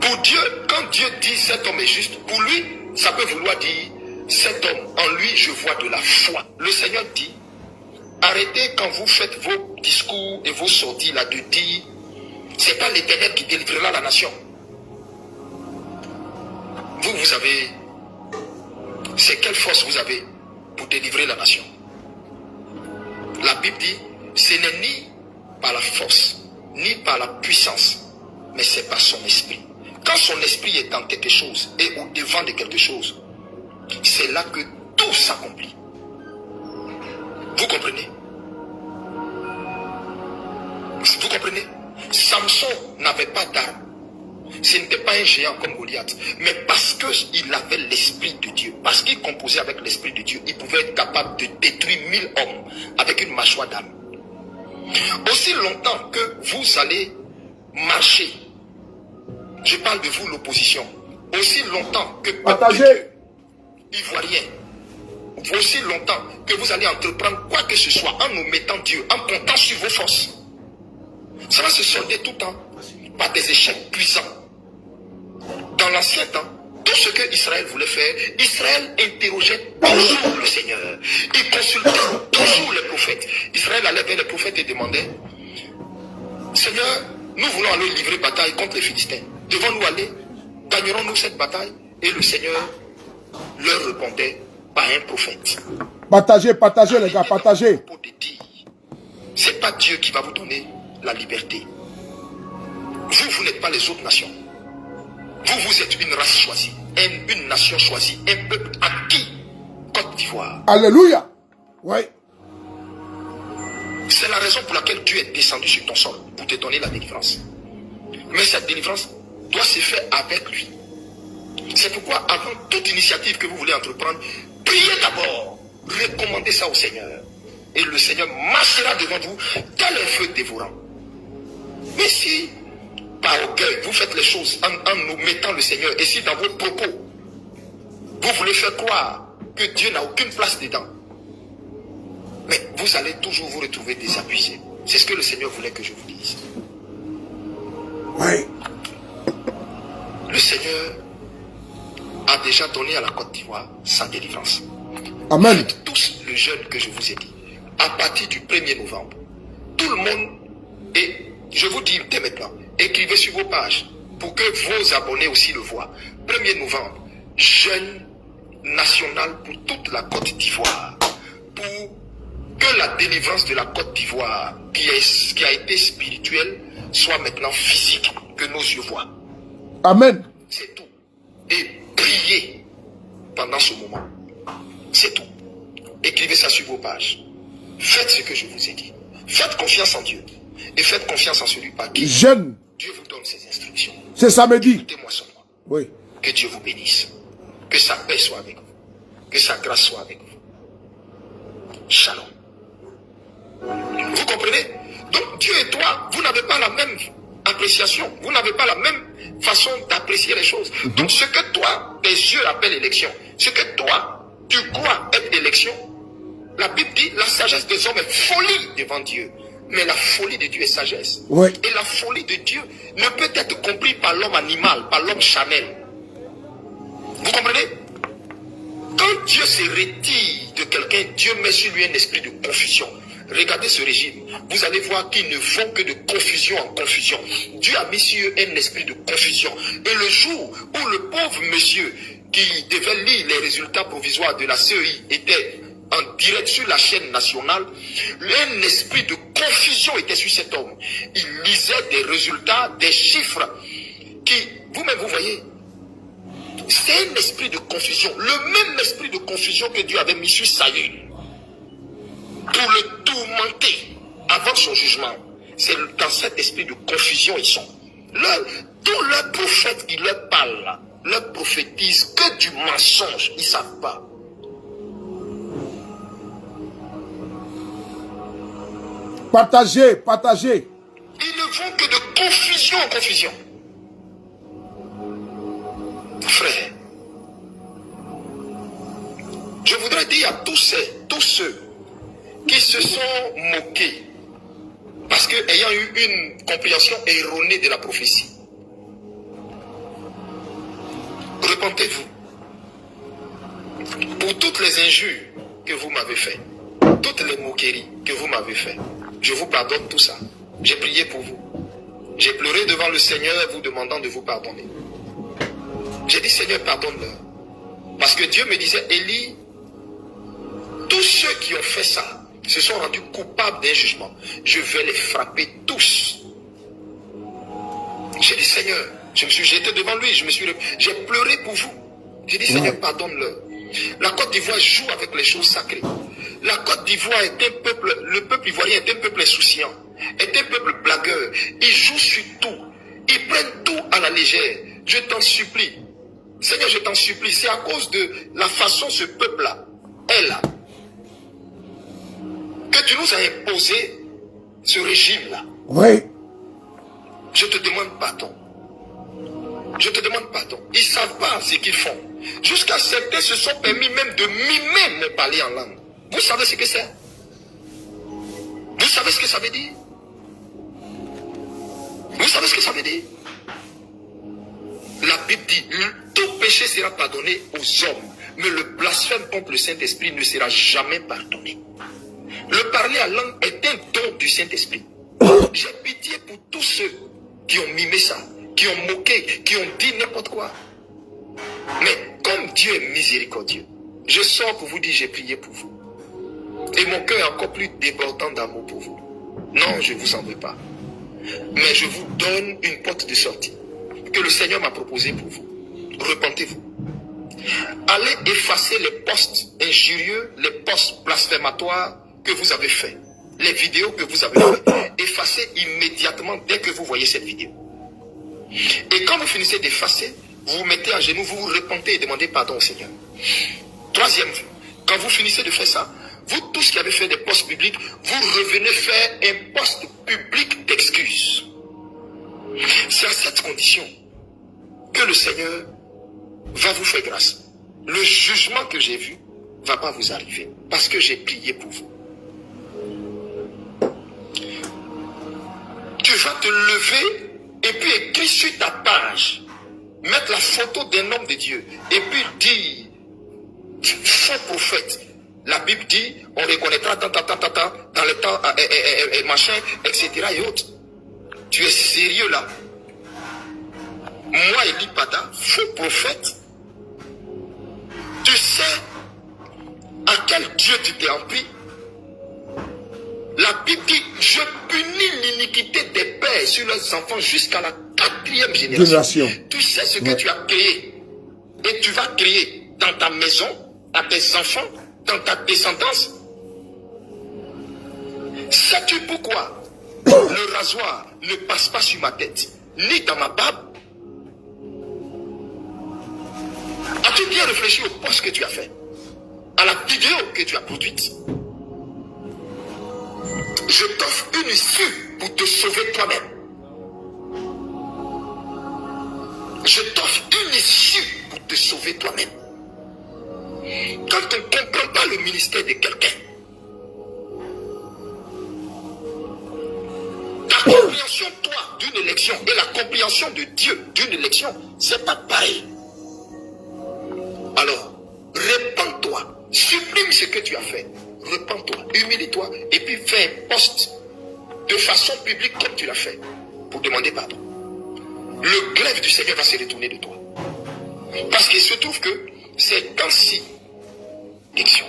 pour Dieu, quand Dieu dit cet homme est juste, pour lui, ça peut vouloir dire, cet homme, en lui, je vois de la foi. Le Seigneur dit, arrêtez quand vous faites vos discours et vos sorties là de dire, c'est pas l'Éternel qui délivrera la nation. Vous avez, c'est quelle force vous avez pour délivrer la nation? La Bible dit, ce n'est ni par la force, ni par la puissance, mais c'est par son esprit. Quand son esprit est dans quelque chose et au devant de quelque chose, c'est là que tout s'accomplit. Vous comprenez? Vous comprenez? Samson n'avait pas d'armes. Ce n'était pas un géant comme Goliath. Mais parce qu'il avait l'esprit de Dieu, parce qu'il composait avec l'esprit de Dieu, il pouvait être capable de détruire 1000 hommes avec une mâchoire d'âme. Aussi longtemps que vous allez marcher, je parle de vous l'opposition, aussi longtemps que partagez, Ivoirien, aussi longtemps que vous allez entreprendre quoi que ce soit en omettant Dieu, en comptant sur vos forces, ça va se solder tout le temps par des échecs cuisants. Dans l'ancien temps, tout ce que Israël voulait faire, Israël interrogeait toujours le Seigneur. Il consultait toujours les prophètes. Israël allait vers les prophètes et demandait, Seigneur, nous voulons aller livrer bataille contre les Philistins. Devons-nous aller? Gagnerons-nous cette bataille? Et le Seigneur leur répondait par un prophète. Partagez, partagez les gars, partagez. C'est pas Dieu qui va vous donner la liberté. Vous n'êtes pas les autres nations. Vous êtes une race choisie, une nation choisie, un peuple acquis, Côte d'Ivoire. Alléluia. Oui. C'est la raison pour laquelle Dieu est descendu sur ton sol, pour te donner la délivrance. Mais cette délivrance doit se faire avec lui. C'est pourquoi, avant toute initiative que vous voulez entreprendre, priez d'abord, recommandez ça au Seigneur. Et le Seigneur marchera devant vous tel un feu dévorant. Mais si, par orgueil, vous faites les choses en omettant le Seigneur, et si dans vos propos, vous voulez faire croire que Dieu n'a aucune place dedans, mais vous allez toujours vous retrouver désabusé. C'est ce que le Seigneur voulait que je vous dise. Oui. Le Seigneur a déjà donné à la Côte d'Ivoire sa délivrance. Amen. Faites tous le jeûne que je vous ai dit. À partir du 1er novembre. Tout le monde, et je vous dis dès maintenant, écrivez sur vos pages pour que vos abonnés aussi le voient. 1er novembre, jeûne national pour toute la Côte d'Ivoire. Pour que la délivrance de la Côte d'Ivoire, qui a été spirituelle, soit maintenant physique, que nos yeux voient. Amen. C'est tout. Et priez pendant ce moment. C'est tout. Écrivez ça sur vos pages. Faites ce que je vous ai dit. Faites confiance en Dieu. Et faites confiance en celui par qui Jeûne. Dieu vous donne ses instructions. C'est samedi. Écoutez-moi seulement. Oui. Que Dieu vous bénisse. Que sa paix soit avec vous. Que sa grâce soit avec vous. Shalom. Vous comprenez? Donc Dieu et toi, vous n'avez pas la même appréciation. Vous n'avez pas la même façon d'apprécier les choses. Donc ce que toi, tes yeux appellent élection, ce que toi, tu crois être élection, la Bible dit la sagesse des hommes est folie devant Dieu. Mais la folie de Dieu est sagesse. Oui. Et la folie de Dieu ne peut être comprise par l'homme animal, par l'homme charnel. Vous comprenez? Quand Dieu se retire de quelqu'un, Dieu met sur lui un esprit de confusion. Regardez ce régime. Vous allez voir qu'ils ne vont que de confusion en confusion. Dieu a mis sur eux un esprit de confusion. Et le jour où le pauvre monsieur qui devait lire les résultats provisoires de la CEI était en direct sur la chaîne nationale, un esprit de confusion était sur cet homme. Il lisait des résultats, des chiffres qui, vous-même vous voyez, c'est un esprit de confusion. Le même esprit de confusion que Dieu avait mis sur Saül pour le tourmenter avant son jugement. C'est dans cet esprit de confusion ils sont. Tous leurs prophètes qui leur parlent, leur prophétisent que du mensonge. Ils ne savent pas. Partagez, partagez. Ils ne vont que de confusion en confusion. Frère, je voudrais dire à tous ceux qui se sont moqués parce que ayant eu une compréhension erronée de la prophétie, repentez-vous pour toutes les injures que vous m'avez faites, toutes les moqueries que vous m'avez faites. Je vous pardonne tout ça. J'ai prié pour vous. J'ai pleuré devant le Seigneur vous demandant de vous pardonner. J'ai dit, Seigneur, pardonne-leur. Parce que Dieu me disait, Élie, tous ceux qui ont fait ça se sont rendus coupables d'un jugement. Je vais les frapper tous. J'ai dit, Seigneur, je me suis jeté devant lui, j'ai pleuré pour vous. J'ai dit, Seigneur, pardonne-leur. La Côte d'Ivoire joue avec les choses sacrées. La Côte d'Ivoire est un peuple, le peuple ivoirien est un peuple insouciant, est un peuple blagueur. Ils jouent sur tout. Ils prennent tout à la légère. Je t'en supplie. Seigneur, je t'en supplie. C'est à cause de la façon ce peuple-là est là que tu nous as imposé ce régime-là. Oui. Je te demande pardon. Je te demande pardon. Ils ne savent pas ce qu'ils font. Jusqu'à certains se sont permis même de mimer me parler en langue. Vous savez ce que c'est? Vous savez ce que ça veut dire? Vous savez ce que ça veut dire? La Bible dit, tout péché sera pardonné aux hommes, mais le blasphème contre le Saint-Esprit ne sera jamais pardonné. Le parler en langue est un don du Saint-Esprit. J'ai pitié pour tous ceux qui ont mimé ça, qui ont moqué, qui ont dit n'importe quoi. Mais comme Dieu est miséricordieux, je sors pour vous dire, j'ai prié pour vous. Et mon cœur est encore plus débordant d'amour pour vous. Non, je ne vous en veux pas. Mais je vous donne une porte de sortie que le Seigneur m'a proposée pour vous. Repentez-vous. Allez effacer les posts injurieux, les posts blasphématoires que vous avez faits. Les vidéos que vous avez faites. Effacez immédiatement dès que vous voyez cette vidéo. Et quand vous finissez d'effacer, vous vous mettez à genoux, vous vous repentez et demandez pardon au Seigneur. Troisième, quand vous finissez de faire ça, vous tous qui avez fait des posts publics, vous revenez faire un post public d'excuses. C'est à cette condition que le Seigneur va vous faire grâce. Le jugement que j'ai vu ne va pas vous arriver parce que j'ai prié pour vous. Tu vas te lever et puis écrire sur ta page, mettre la photo d'un homme de Dieu et puis dire, faux prophète, La Bible dit, on reconnaîtra dans le temps, et machin, etc. et autres. Tu es sérieux là? Moi, Eli Pada, faux prophète, tu sais à quel Dieu tu t'es empli? La Bible dit, je punis l'iniquité des pères sur leurs enfants jusqu'à la 4e génération. Tu sais ce que tu as créé et tu vas créer dans ta maison, à tes enfants, dans ta descendance. Sais-tu pourquoi le rasoir ne passe pas sur ma tête, ni dans ma barbe? As-tu bien réfléchi au poste que tu as fait, à la vidéo que tu as produite? Je t'offre une issue pour te sauver toi-même. Je t'offre une issue pour te sauver toi-même. Quand on ne comprend pas le ministère de quelqu'un, ta compréhension, toi, d'une élection et la compréhension de Dieu d'une élection, c'est pas pareil. Alors, répands-toi, supprime ce que tu as fait, répands-toi, humilie-toi, et puis fais un poste de façon publique comme tu l'as fait, pour demander pardon. Le glaive du Seigneur va se retourner de toi. Parce qu'il se trouve que c'est ainsi d'action.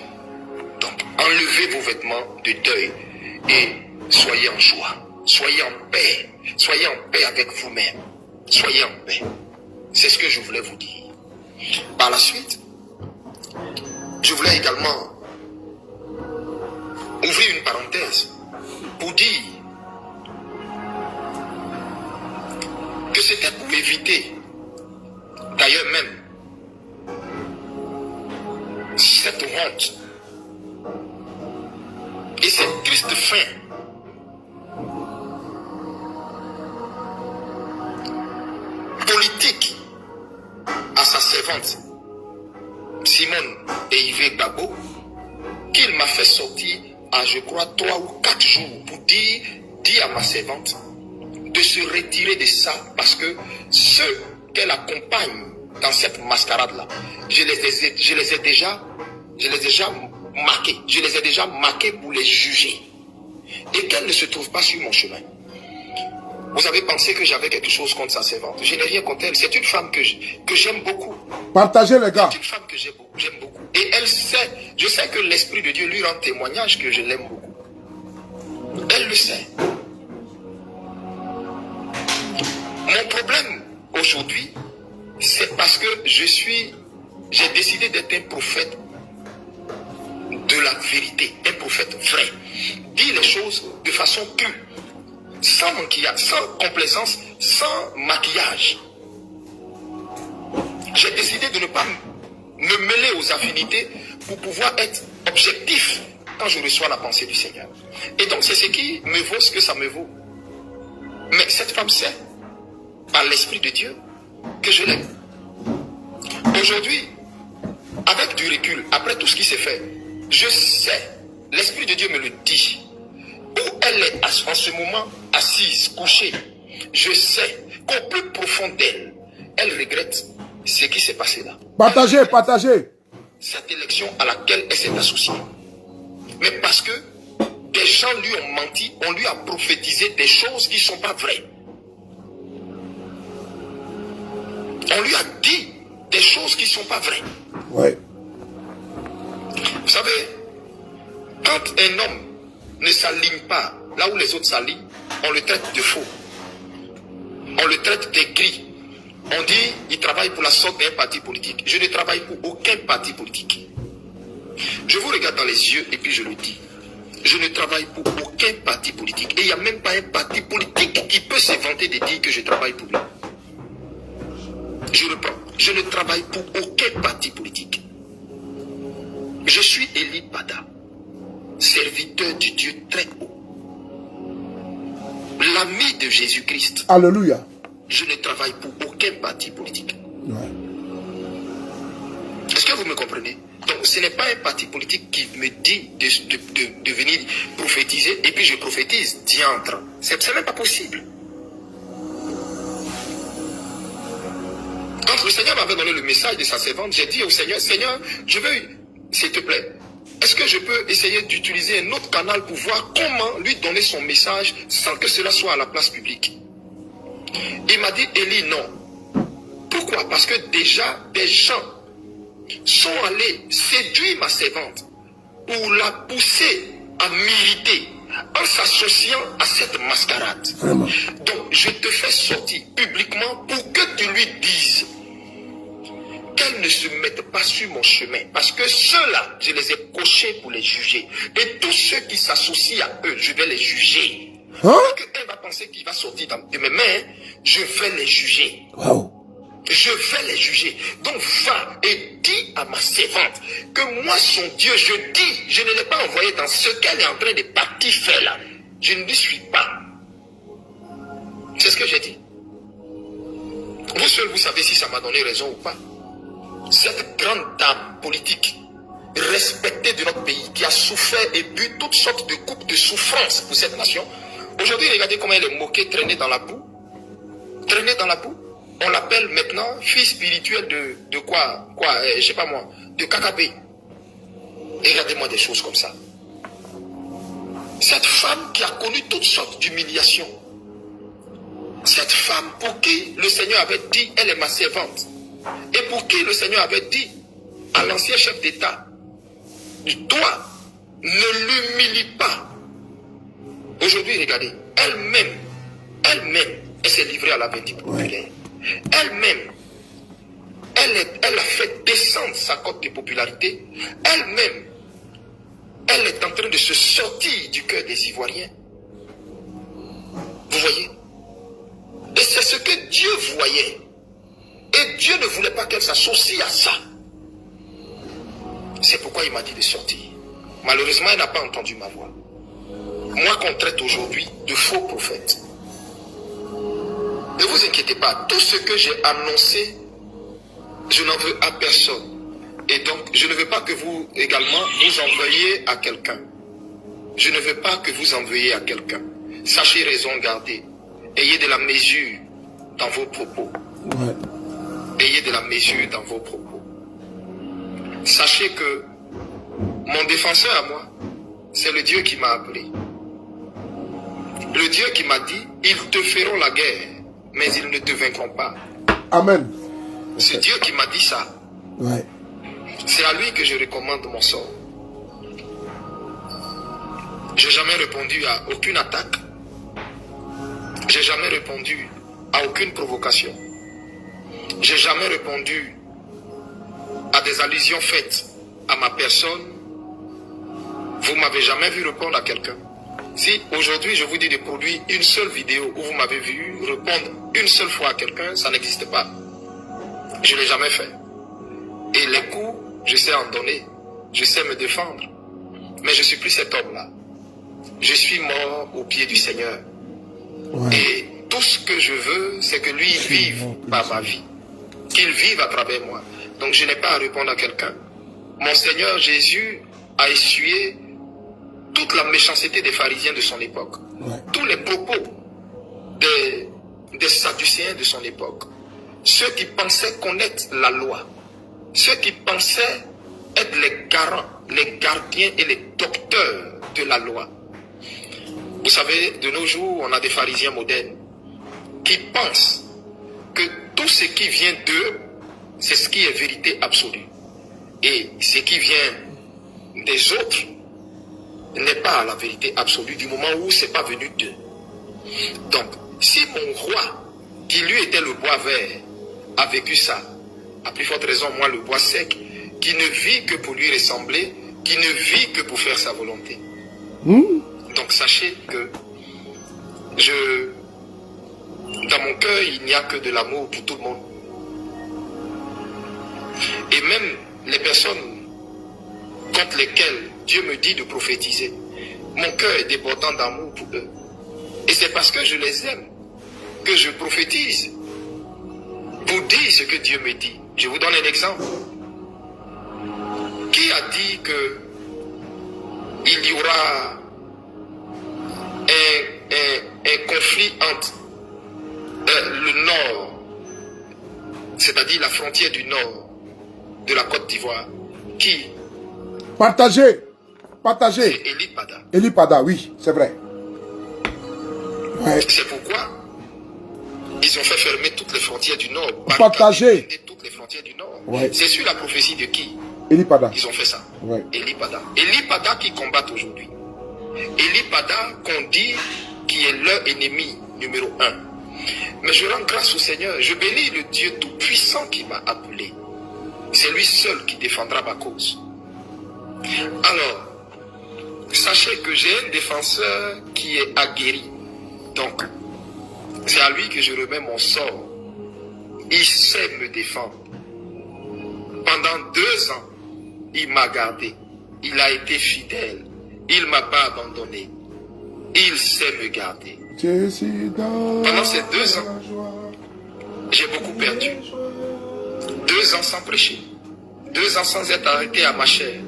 Donc, enlevez vos vêtements de deuil et soyez en joie, soyez en paix avec vous-même, soyez en paix. C'est ce que je voulais vous dire. Par la suite, je voulais également ouvrir une parenthèse pour dire que c'était pour éviter, d'ailleurs même, cette honte et cette triste fin politique à sa servante Simone et Yves Gbagbo, qu'il m'a fait sortir à, je crois, 3 ou 4 jours pour dire à ma servante de se retirer de ça, parce que ceux qu'elle accompagne dans cette mascarade-là, je les ai déjà marqués pour les juger, et qu'elle ne se trouve pas sur mon chemin. Vous avez pensé que j'avais quelque chose contre sa servante? Je n'ai rien contre elle. C'est une femme que j'aime beaucoup. Partagez les gars. C'est une femme que j'aime beaucoup. Et elle sait, je sais que l'Esprit de Dieu lui rend témoignage que je l'aime beaucoup. Elle le sait. Mon problème aujourd'hui, c'est parce que j'ai décidé d'être un prophète de la vérité, un prophète vrai. Dire les choses de façon crue, sans maquillage, sans complaisance, sans maquillage. J'ai décidé de ne pas me mêler aux affinités pour pouvoir être objectif quand je reçois la pensée du Seigneur. Et donc c'est ce qui me vaut ce que ça me vaut. Mais cette femme sait, par l'Esprit de Dieu, que je l'aime. Aujourd'hui, avec du recul, après tout ce qui s'est fait, je sais, l'Esprit de Dieu me le dit, où elle est en ce moment assise, couchée. Je sais qu'au plus profond d'elle, elle regrette ce qui s'est passé là. Partagez. Cette élection à laquelle elle s'est associée. Mais parce que des gens lui ont menti, on lui a prophétisé des choses qui ne sont pas vraies. On lui a dit des choses qui ne sont pas vraies. Ouais. Vous savez, quand un homme ne s'aligne pas là où les autres s'alignent, on le traite de faux. On le traite d'aigri. On dit il travaille pour la sorte d'un parti politique. Je ne travaille pour aucun parti politique. Je vous regarde dans les yeux et puis je le dis. Je ne travaille pour aucun parti politique. Et il n'y a même pas un parti politique qui peut se vanter de dire que je travaille pour lui. Je reprends. Je ne travaille pour aucun parti politique. Je suis Eli Pada, serviteur du Dieu très haut. L'ami de Jésus-Christ. Alléluia. Je ne travaille pour aucun parti politique. Ouais. Est-ce que vous me comprenez? Donc ce n'est pas un parti politique qui me dit de venir prophétiser et puis je prophétise, diantre. C'est même pas possible. Quand le Seigneur m'avait donné le message de sa servante, j'ai dit au Seigneur, Seigneur, je veux, s'il te plaît, est-ce que je peux essayer d'utiliser un autre canal pour voir comment lui donner son message sans que cela soit à la place publique? Il m'a dit, Élie, non. Pourquoi? Parce que déjà, des gens sont allés séduire ma servante pour la pousser à m'irriter en s'associant à cette mascarade. Vraiment. Donc, je te fais sortir publiquement pour que tu lui dises qu'elle ne se mette pas sur mon chemin. Parce que ceux-là, je les ai cochés pour les juger. Et tous ceux qui s'associent à eux, je vais les juger. Hein? Elle va penser qu'il va sortir de mes mains, je vais les juger. Wow. Je vais les juger. Donc va et dis à ma servante que moi, son Dieu, je ne l'ai pas envoyé dans ce qu'elle est en train de partir faire là. Je ne lui suis pas. C'est ce que j'ai dit. Vous seul, vous savez si ça m'a donné raison ou pas. Cette grande dame politique, respectée de notre pays, qui a souffert et bu toutes sortes de coupes de souffrance pour cette nation. Aujourd'hui, regardez comment elle est moquée, traînée dans la boue. Traînée dans la boue. On l'appelle maintenant fille spirituelle de quoi, je sais pas moi, de KKP. Regardez-moi des choses comme ça. Cette femme qui a connu toutes sortes d'humiliations. Cette femme pour qui le Seigneur avait dit, elle est ma servante. Et pour qui le Seigneur avait dit à l'ancien chef d'État, toi, ne l'humilie pas. Aujourd'hui, regardez, elle-même, elle s'est livrée à la vindicte populaire. Elle-même, elle a fait descendre sa cote de popularité. Elle-même, elle est en train de se sortir du cœur des Ivoiriens. Vous voyez? Et c'est ce que Dieu voyait. Et Dieu ne voulait pas qu'elle s'associe à ça. C'est pourquoi il m'a dit de sortir. Malheureusement, elle n'a pas entendu ma voix. Moi qu'on traite aujourd'hui de faux prophètes. Ne vous inquiétez pas, tout ce que j'ai annoncé, je n'en veux à personne. Et donc, je ne veux pas que vous également vous en veuillez à quelqu'un. Je ne veux pas que vous en veuillez à quelqu'un. Sachez raison garder. Ayez de la mesure dans vos propos. Ouais. Ayez de la mesure dans vos propos. Sachez que mon défenseur à moi, c'est le Dieu qui m'a appelé. Le Dieu qui m'a dit, ils te feront la guerre, mais ils ne te vaincront pas. Amen. C'est Dieu qui m'a dit ça. Ouais. C'est à lui que je recommande mon sort. J'ai jamais répondu à aucune attaque. J'ai jamais répondu à aucune provocation. J'ai jamais répondu à des allusions faites à ma personne. Vous m'avez jamais vu répondre à quelqu'un. Si aujourd'hui je vous dis de produire une seule vidéo où vous m'avez vu répondre une seule fois à quelqu'un, ça n'existe pas. Je ne l'ai jamais fait. Et les coups, je sais en donner. Je sais me défendre. Mais je ne suis plus cet homme-là. Je suis mort au pied du Seigneur. Ouais. Et tout ce que je veux, c'est que lui vive par ma vie. Qu'il vive à travers moi. Donc je n'ai pas à répondre à quelqu'un. Mon Seigneur Jésus a essuyé toute la méchanceté des pharisiens de son époque. Ouais. Tous les propos des sadducéens de son époque. Ceux qui pensaient connaître la loi. Ceux qui pensaient être les garants, les gardiens et les docteurs de la loi. Vous savez, de nos jours, on a des pharisiens modernes qui pensent que tout ce qui vient d'eux, c'est ce qui est vérité absolue. Et ce qui vient des autres n'est pas la vérité absolue du moment où ce n'est pas venu d'eux. Donc, si mon roi, qui lui était le bois vert, a vécu ça, à plus forte raison, moi, le bois sec, qui ne vit que pour lui ressembler, qui ne vit que pour faire sa volonté. Donc, sachez que dans mon cœur, il n'y a que de l'amour pour tout le monde. Et même les personnes contre lesquelles Dieu me dit de prophétiser, mon cœur est débordant d'amour pour eux. Et c'est parce que je les aime que je prophétise pour dire ce que Dieu me dit. Je vous donne un exemple. Qui a dit que il y aura un conflit entre le nord, c'est-à-dire la frontière du nord de la Côte d'Ivoire? Qui? Partagez. Partagez. C'est Eli Pada. Eli Pada, oui, c'est vrai. Ouais. C'est pourquoi ils ont fait fermer toutes les frontières du Nord. Partagez. Toutes les frontières du Nord. Ouais. C'est sur la prophétie de qui Eli Pada. ils ont fait ça? Ouais. Eli Pada. Eli Pada qui combattent aujourd'hui. Eli Pada qu'on dit qui est leur ennemi numéro 1. Mais je rends grâce au Seigneur. Je bénis le Dieu Tout-Puissant qui m'a appelé. C'est lui seul qui défendra ma cause. Alors, sachez que j'ai un défenseur qui est aguerri. Donc, c'est à lui que je remets mon sort. Il sait me défendre. Pendant 2 ans, il m'a gardé. Il a été fidèle. Il ne m'a pas abandonné. Il sait me garder. Pendant ces 2 ans, j'ai beaucoup perdu. 2 ans sans prêcher. 2 ans sans être arrêté à ma chair.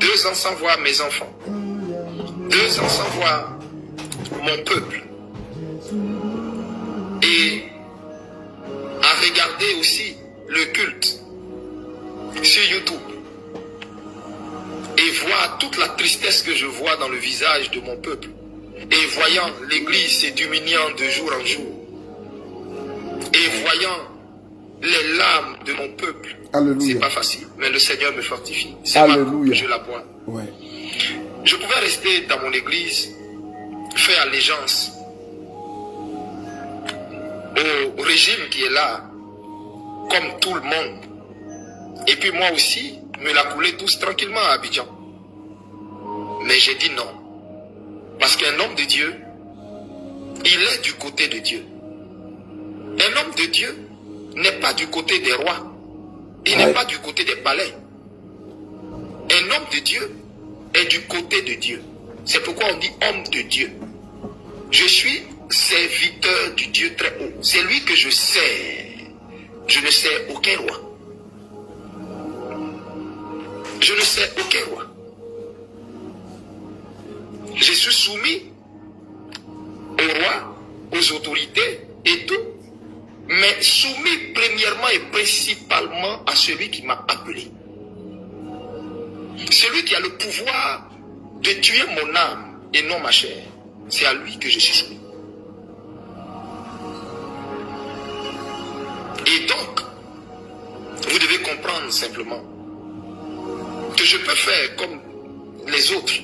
2 ans sans voir mes enfants. 2 ans sans voir mon peuple. Et à regarder aussi le culte sur YouTube. Et voir toute la tristesse que je vois dans le visage de mon peuple. Et voyant l'église se diminuant de jour en jour. Et voyant les larmes de mon peuple. Alléluia. C'est pas facile, mais le Seigneur me fortifie. C'est ma coupe, je la bois. Ouais. Je pouvais rester dans mon église, faire allégeance au régime qui est là, comme tout le monde. Et puis moi aussi, me la couler tous tranquillement à Abidjan. Mais j'ai dit non. Parce qu'un homme de Dieu, il est du côté de Dieu. Un homme de Dieu n'est pas du côté des rois. Il n'est pas du côté des palais. Un homme de Dieu est du côté de Dieu. C'est pourquoi on dit homme de Dieu. Je suis serviteur du Dieu très haut. C'est lui que je sers. Je ne sers aucun roi. Je ne sers aucun roi. Je suis soumis au roi, aux autorités et tout. Mais soumis premièrement et principalement à celui qui m'a appelé. Celui qui a le pouvoir de tuer mon âme et non ma chair. C'est à lui que je suis soumis. Et donc, vous devez comprendre simplement que je peux faire comme les autres.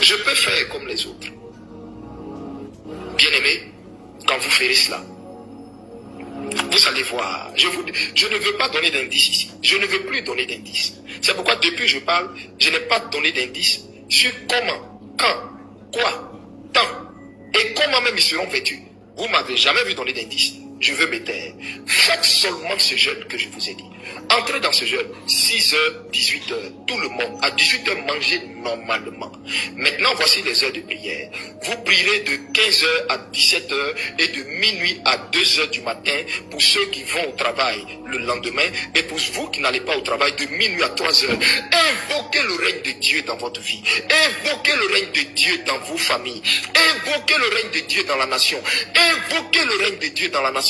Je peux faire comme les autres. Bien-aimés, quand vous ferez cela, vous allez voir. Je ne veux pas donner d'indices ici. Je ne veux plus donner d'indices. C'est pourquoi depuis que je parle, je n'ai pas donné d'indices sur comment, quand, quoi, tant et comment même ils seront vêtus. Vous ne m'avez jamais vu donner d'indices. Je veux me taire. Faites seulement ce jeûne que je vous ai dit. Entrez dans ce jeûne, 6h, 18h, tout le monde. À 18h, mangez normalement. Maintenant, voici les heures de prière. Vous prierez de 15h à 17h et de minuit à 2h du matin pour ceux qui vont au travail le lendemain et pour vous qui n'allez pas au travail de minuit à 3h. Invoquez le règne de Dieu dans votre vie. Invoquez le règne de Dieu dans vos familles. Invoquez le règne de Dieu dans la nation. Invoquez le règne de Dieu dans la nation.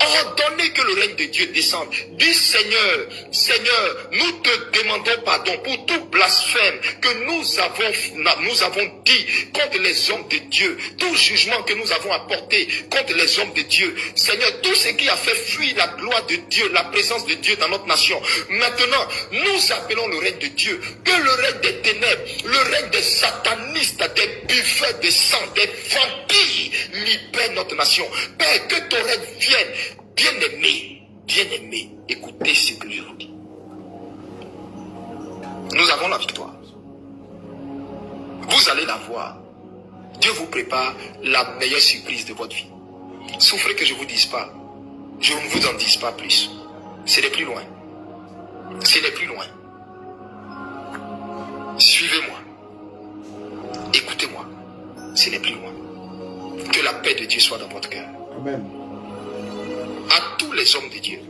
Ordonnez que le règne de Dieu descende. Dis Seigneur, Seigneur, nous te demandons pardon pour tout blasphème que nous avons dit contre les hommes de Dieu, tout jugement que nous avons apporté contre les hommes de Dieu. Seigneur, tout ce qui a fait fuir la gloire de Dieu, la présence de Dieu dans notre nation. Maintenant, nous appelons le règne de Dieu, que le règne des ténèbres, le règne des satanistes, des buffeurs de sang, des vampires libère notre nation. Père, que ton règne vienne. Bien-aimé, écoutez ce que je vous dis. Nous avons la victoire. Vous allez la voir. Dieu vous prépare la meilleure surprise de votre vie. Souffrez que je ne vous dise pas. Je ne vous en dise pas plus. C'est les plus loin. C'est les plus loin. Suivez-moi. Écoutez-moi. C'est les plus loin. Que la paix de Dieu soit dans votre cœur. Amen. À tous les hommes de Dieu.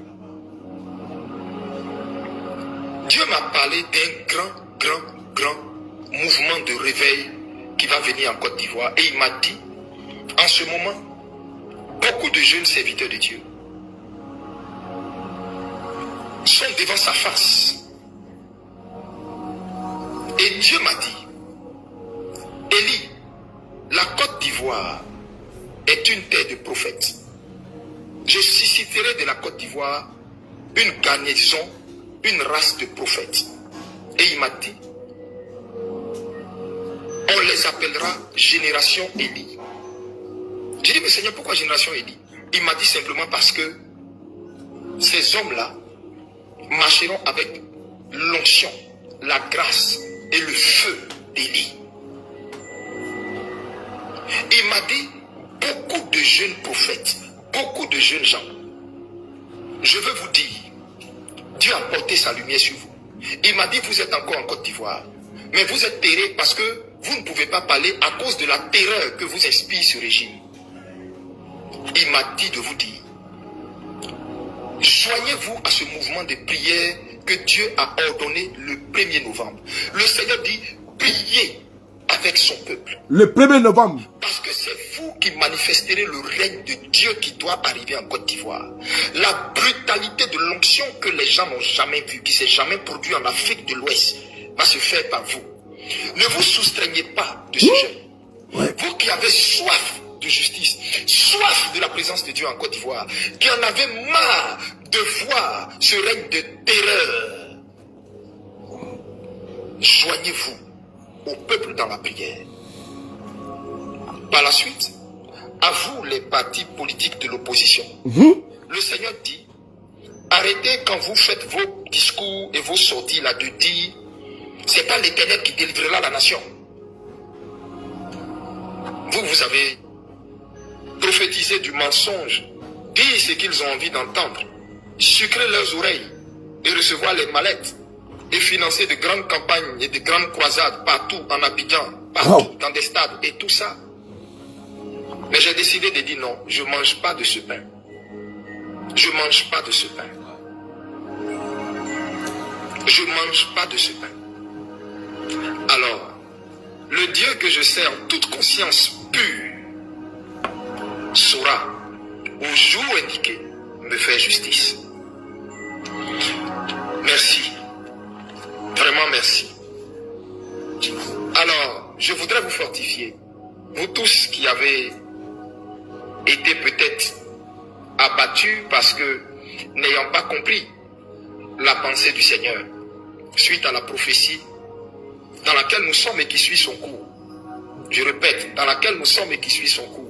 Dieu m'a parlé d'un grand mouvement de réveil qui va venir en Côte d'Ivoire. Et il m'a dit, en ce moment, beaucoup de jeunes serviteurs de Dieu sont devant sa face. Et Dieu m'a dit, Élie, la Côte d'Ivoire est une terre de prophètes. Je susciterai de la Côte d'Ivoire une garnison, une race de prophètes. Et il m'a dit, on les appellera génération Élie. J'ai dit, mais Seigneur, pourquoi génération Élie? Il m'a dit simplement parce que ces hommes-là marcheront avec l'onction, la grâce et le feu d'Élie. Il m'a dit, beaucoup de jeunes prophètes, beaucoup de jeunes gens, je veux vous dire, Dieu a porté sa lumière sur vous. Il m'a dit, vous êtes encore en Côte d'Ivoire, mais vous êtes terrés parce que vous ne pouvez pas parler à cause de la terreur que vous inspire ce régime. Il m'a dit de vous dire, joignez-vous à ce mouvement de prière que Dieu a ordonné le 1er novembre. Le Seigneur dit, priez avec son peuple. Le 1er novembre. Parce que c'est vous qui manifesterez le règne de Dieu qui doit arriver en Côte d'Ivoire. La brutalité de l'onction que les gens n'ont jamais vue, qui ne s'est jamais produite en Afrique de l'Ouest, va se faire par vous. Ne vous soustraignez pas de ce jeûne. Vous qui avez soif de justice, soif de la présence de Dieu en Côte d'Ivoire, qui en avez marre de voir ce règne de terreur, joignez-vous au peuple dans la prière. Par la suite, à vous les partis politiques de l'opposition, le Seigneur dit, arrêtez quand vous faites vos discours et vos sorties là de dire, c'est pas l'Éternel qui délivrera la nation. Vous avez prophétisé du mensonge, dire ce qu'ils ont envie d'entendre, sucrer leurs oreilles et recevoir les mallettes et financer de grandes campagnes et de grandes croisades partout en Abidjan, partout dans des stades et tout ça. Mais j'ai décidé de dire non, je ne mange pas de ce pain. Je ne mange pas de ce pain. Je ne mange pas de ce pain. Alors, le Dieu que je sers en toute conscience pure saura, au jour indiqué, me faire justice. Merci. Vraiment merci. Alors, je voudrais vous fortifier. Vous tous qui avez été peut-être abattus parce que, n'ayant pas compris la pensée du Seigneur, suite à la prophétie dans laquelle nous sommes et qui suit son cours. Je répète, dans laquelle nous sommes et qui suit son cours.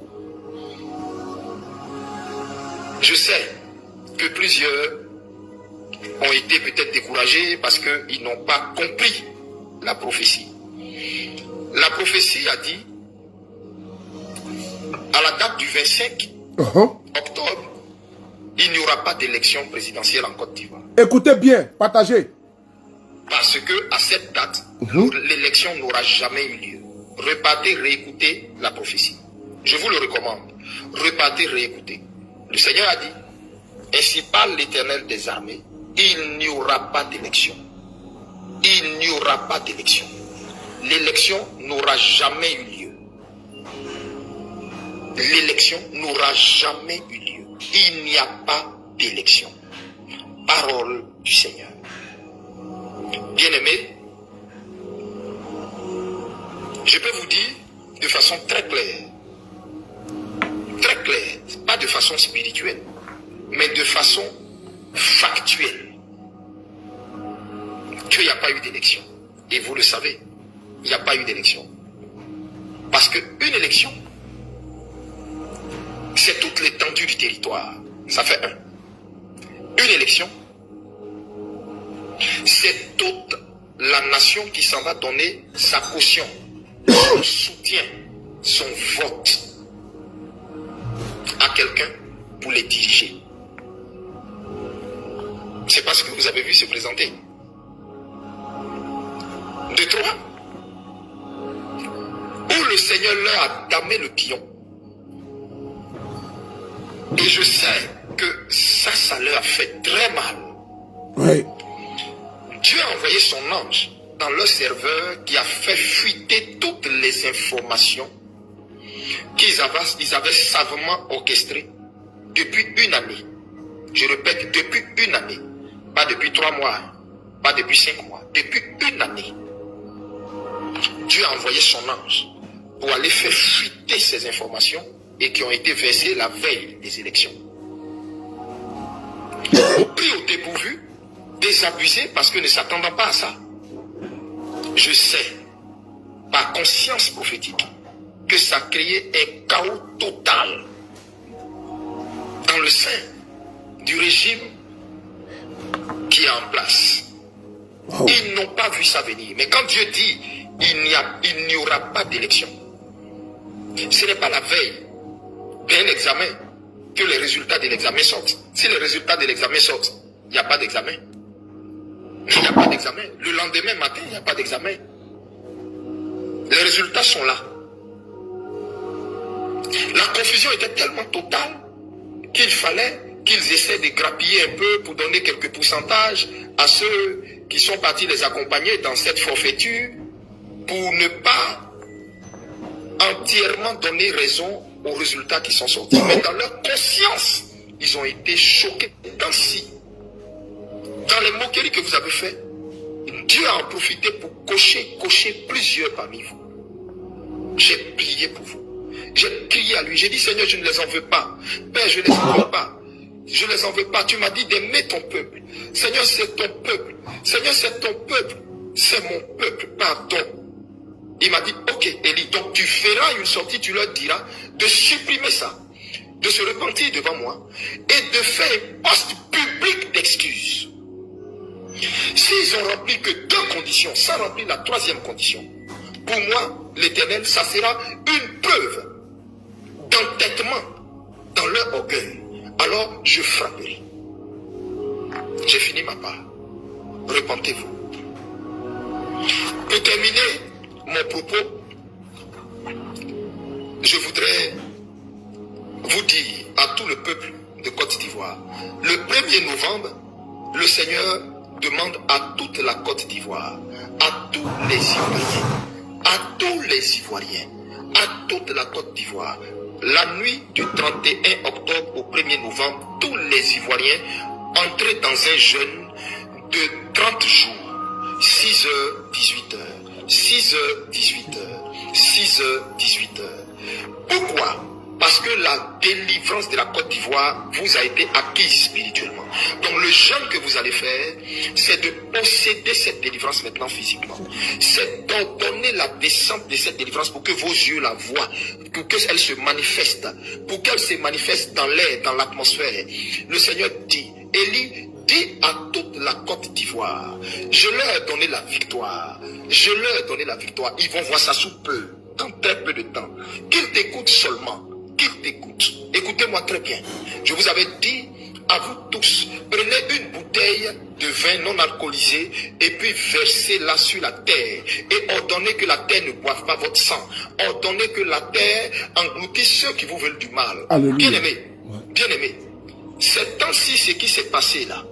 Je sais que plusieurs ont été peut-être découragés parce qu'ils n'ont pas compris la prophétie. La prophétie a dit, à la date du 25 octobre, il n'y aura pas d'élection présidentielle en Côte d'Ivoire. Écoutez bien, partagez. Parce que à cette date, l'élection n'aura jamais eu lieu. Repartez, réécoutez la prophétie. Je vous le recommande. Repartez, réécoutez. Le Seigneur a dit, ainsi parle l'Éternel des armées, il n'y aura pas d'élection. Il n'y aura pas d'élection. L'élection n'aura jamais eu lieu. L'élection n'aura jamais eu lieu. Il n'y a pas d'élection. Parole du Seigneur. Bien-aimés, je peux vous dire de façon très claire, pas de façon spirituelle, mais de façon factuelle, qu'il n'y a pas eu d'élection. Et vous le savez, il n'y a pas eu d'élection. Parce qu'une élection, c'est toute l'étendue du territoire. Ça fait un. Une élection, c'est toute la nation qui s'en va donner sa caution, son soutien, son vote à quelqu'un pour les diriger. C'est parce que vous avez vu se présenter. De trois, où le Seigneur leur a damé le pion. Et je sais que ça leur a fait très mal. Oui. Dieu a envoyé son ange dans leur serveur qui a fait fuiter toutes les informations qu'ils avaient savamment orchestrées depuis une année. Je répète, depuis une année. Pas depuis 3 mois, pas depuis 5 mois, depuis une année. Dieu a envoyé son ange pour aller faire fuiter ces informations et qui ont été versées la veille des élections. Pris au dépourvu, désabusé parce que ne s'attendant pas à ça. Je sais, par conscience prophétique, que ça a créé un chaos total dans le sein du régime qui est en place. Wow. Ils n'ont pas vu ça venir. Mais quand Dieu dit il n'y aura pas d'élection, ce n'est pas la veille d'un examen que les résultats de l'examen sortent. Si les résultats de l'examen sortent, il n'y a pas d'examen. Il n'y a pas d'examen. Le lendemain matin, il n'y a pas d'examen. Les résultats sont là. La confusion était tellement totale qu'il fallait qu'ils essaient de grappiller un peu pour donner quelques pourcentages à ceux qui sont partis les accompagner dans cette forfaiture pour ne pas entièrement donner raison aux résultats qui sont sortis. Mais dans leur conscience, ils ont été choqués. Dans les moqueries que vous avez faites, Dieu a en profité pour cocher plusieurs parmi vous. J'ai prié pour vous. J'ai prié à lui. J'ai dit, Seigneur, je ne les en veux pas. Père, je ne les en veux pas. Je ne les en veux pas. Tu m'as dit d'aimer ton peuple. Seigneur, c'est ton peuple. Seigneur, c'est ton peuple. C'est mon peuple. Pardon. Il m'a dit, ok, Élie, donc tu feras une sortie, tu leur diras de supprimer ça, de se repentir devant moi et de faire un poste public d'excuses. S'ils ont rempli que 2 conditions, sans remplir la 3e condition, pour moi, l'Éternel, ça sera une preuve d'entêtement dans leur orgueil. Alors, je frapperai. J'ai fini ma part. Repentez-vous. Pour terminer mon propos, je voudrais vous dire à tout le peuple de Côte d'Ivoire, le 1er novembre, le Seigneur demande à toute la Côte d'Ivoire, à tous les Ivoiriens, à tous les Ivoiriens, à toute la Côte d'Ivoire, la nuit du 31 octobre au 1er novembre, tous les Ivoiriens entrez dans un jeûne de 30 jours, 6h, 18h, 6h, 18h, 6h, 18h. Pourquoi? Parce que la délivrance de la Côte d'Ivoire vous a été acquise spirituellement. Donc le jeûne que vous allez faire, c'est de posséder cette délivrance maintenant physiquement. C'est d'ordonner la descente de cette délivrance pour que vos yeux la voient, pour qu'elle se manifeste, pour qu'elle se manifeste dans l'air, dans l'atmosphère. Le Seigneur dit, Élie, dis à toute la Côte d'Ivoire, je leur ai donné la victoire. Je leur ai donné la victoire. Ils vont voir ça sous peu, dans très peu de temps. Qu'ils t'écoutent seulement. Qu'ils t'écoutent. Écoutez-moi très bien. Je vous avais dit à vous tous, prenez une bouteille de vin non alcoolisé et puis versez-la sur la terre et ordonnez que la terre ne boive pas votre sang. Ordonnez que la terre engloutisse ceux qui vous veulent du mal. Bien-aimés, bien-aimés, ces temps-ci, ce qui s'est passé là,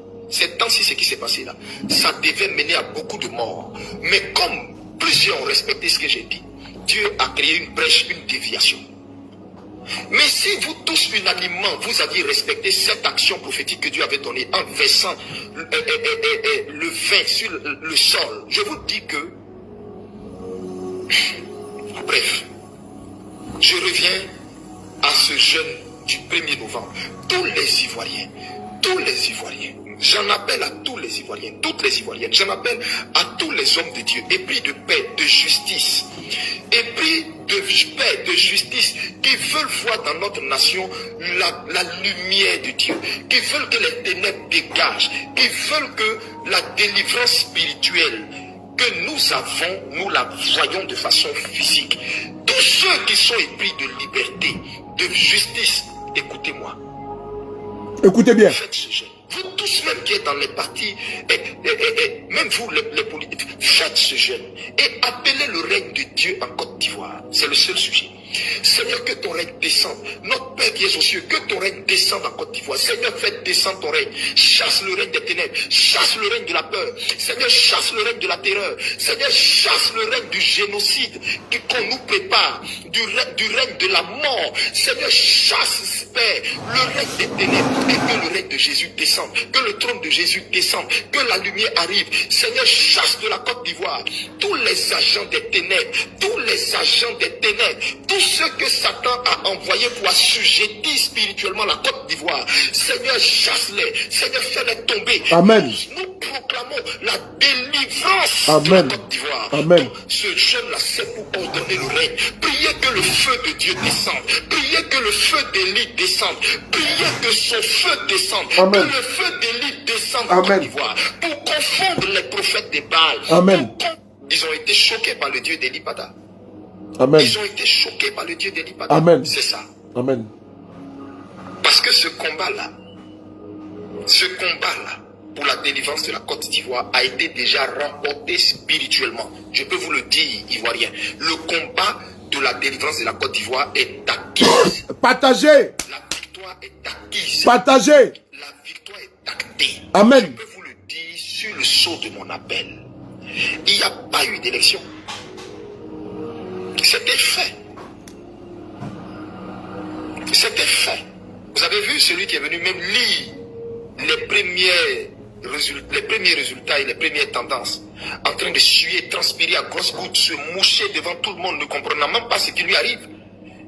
ça devait mener à beaucoup de morts. Mais comme plusieurs ont respecté ce que j'ai dit, Dieu a créé une brèche, une déviation. Mais si vous tous unanimement, vous aviez respecté cette action prophétique que Dieu avait donnée en versant le vin sur le sol, je vous dis que, bref, je reviens à ce jeûne du 1er novembre. Tous les Ivoiriens, j'en appelle à tous les Ivoiriens, toutes les Ivoiriennes, j'en appelle à tous les hommes de Dieu, épris de paix, de justice, épris de paix, de justice, qui veulent voir dans notre nation la lumière de Dieu, qui veulent que les ténèbres dégagent, qui veulent que la délivrance spirituelle que nous avons, nous la voyons de façon physique. Tous ceux qui sont épris de liberté, de justice, écoutez-moi. Écoutez bien. Faites ce jeûne. Vous tous même qui êtes dans les partis, même vous les politiques, faites ce jeûne et appelez le règne de Dieu en Côte d'Ivoire. C'est le seul sujet. Seigneur, que ton règne descende. Notre Père qui est aux cieux, que ton règne descende en Côte d'Ivoire. Seigneur, fais descendre ton règne. Chasse le règne des ténèbres. Chasse le règne de la peur. Seigneur, chasse le règne de la terreur. Seigneur, chasse le règne du génocide qu'on nous prépare. Du règne de la mort. Seigneur, chasse, Père, le règne des ténèbres. Et que le règne de Jésus descende. Que le trône de Jésus descende. Que la lumière arrive. Seigneur, chasse de la Côte d'Ivoire tous les agents des ténèbres. Tous les agents des ténèbres. Tous ceux que Satan a envoyés pour assujettir spirituellement la Côte d'Ivoire. Seigneur, chasse-les. Seigneur, fais-les tomber. Amen. Nous proclamons la délivrance Amen. de la Côte d'Ivoire. Amen. Donc, ce jeune-là, c'est pour ordonner le règne. Priez que le feu de Dieu descende. Priez que le feu d'Élie descende. Priez que son feu descende. Amen. Que le feu d'Élie descende en Amen. Côte d'Ivoire. Pour confondre les prophètes des Baals. Amen. Ils ont été choqués par le Dieu d'Élie Pada. Amen. Ils ont été choqués par le Dieu d'Élie Pada. Amen. C'est ça. Amen. Parce que ce combat-là, pour la délivrance de la Côte d'Ivoire a été déjà remporté spirituellement. Je peux vous le dire, Ivoiriens. Le combat de la délivrance de la Côte d'Ivoire est acquis. Partagez. La victoire est acquise. Partagez. La victoire est actée. Amen. Je peux vous le dire sur le sceau de mon appel. Il n'y a pas eu d'élection. C'était fait. C'était fait. Vous avez vu celui qui est venu même lire les premiers résultats et les premières tendances, en train de suer, transpirer à grosses gouttes, se moucher devant tout le monde, ne comprenant même pas ce qui lui arrive.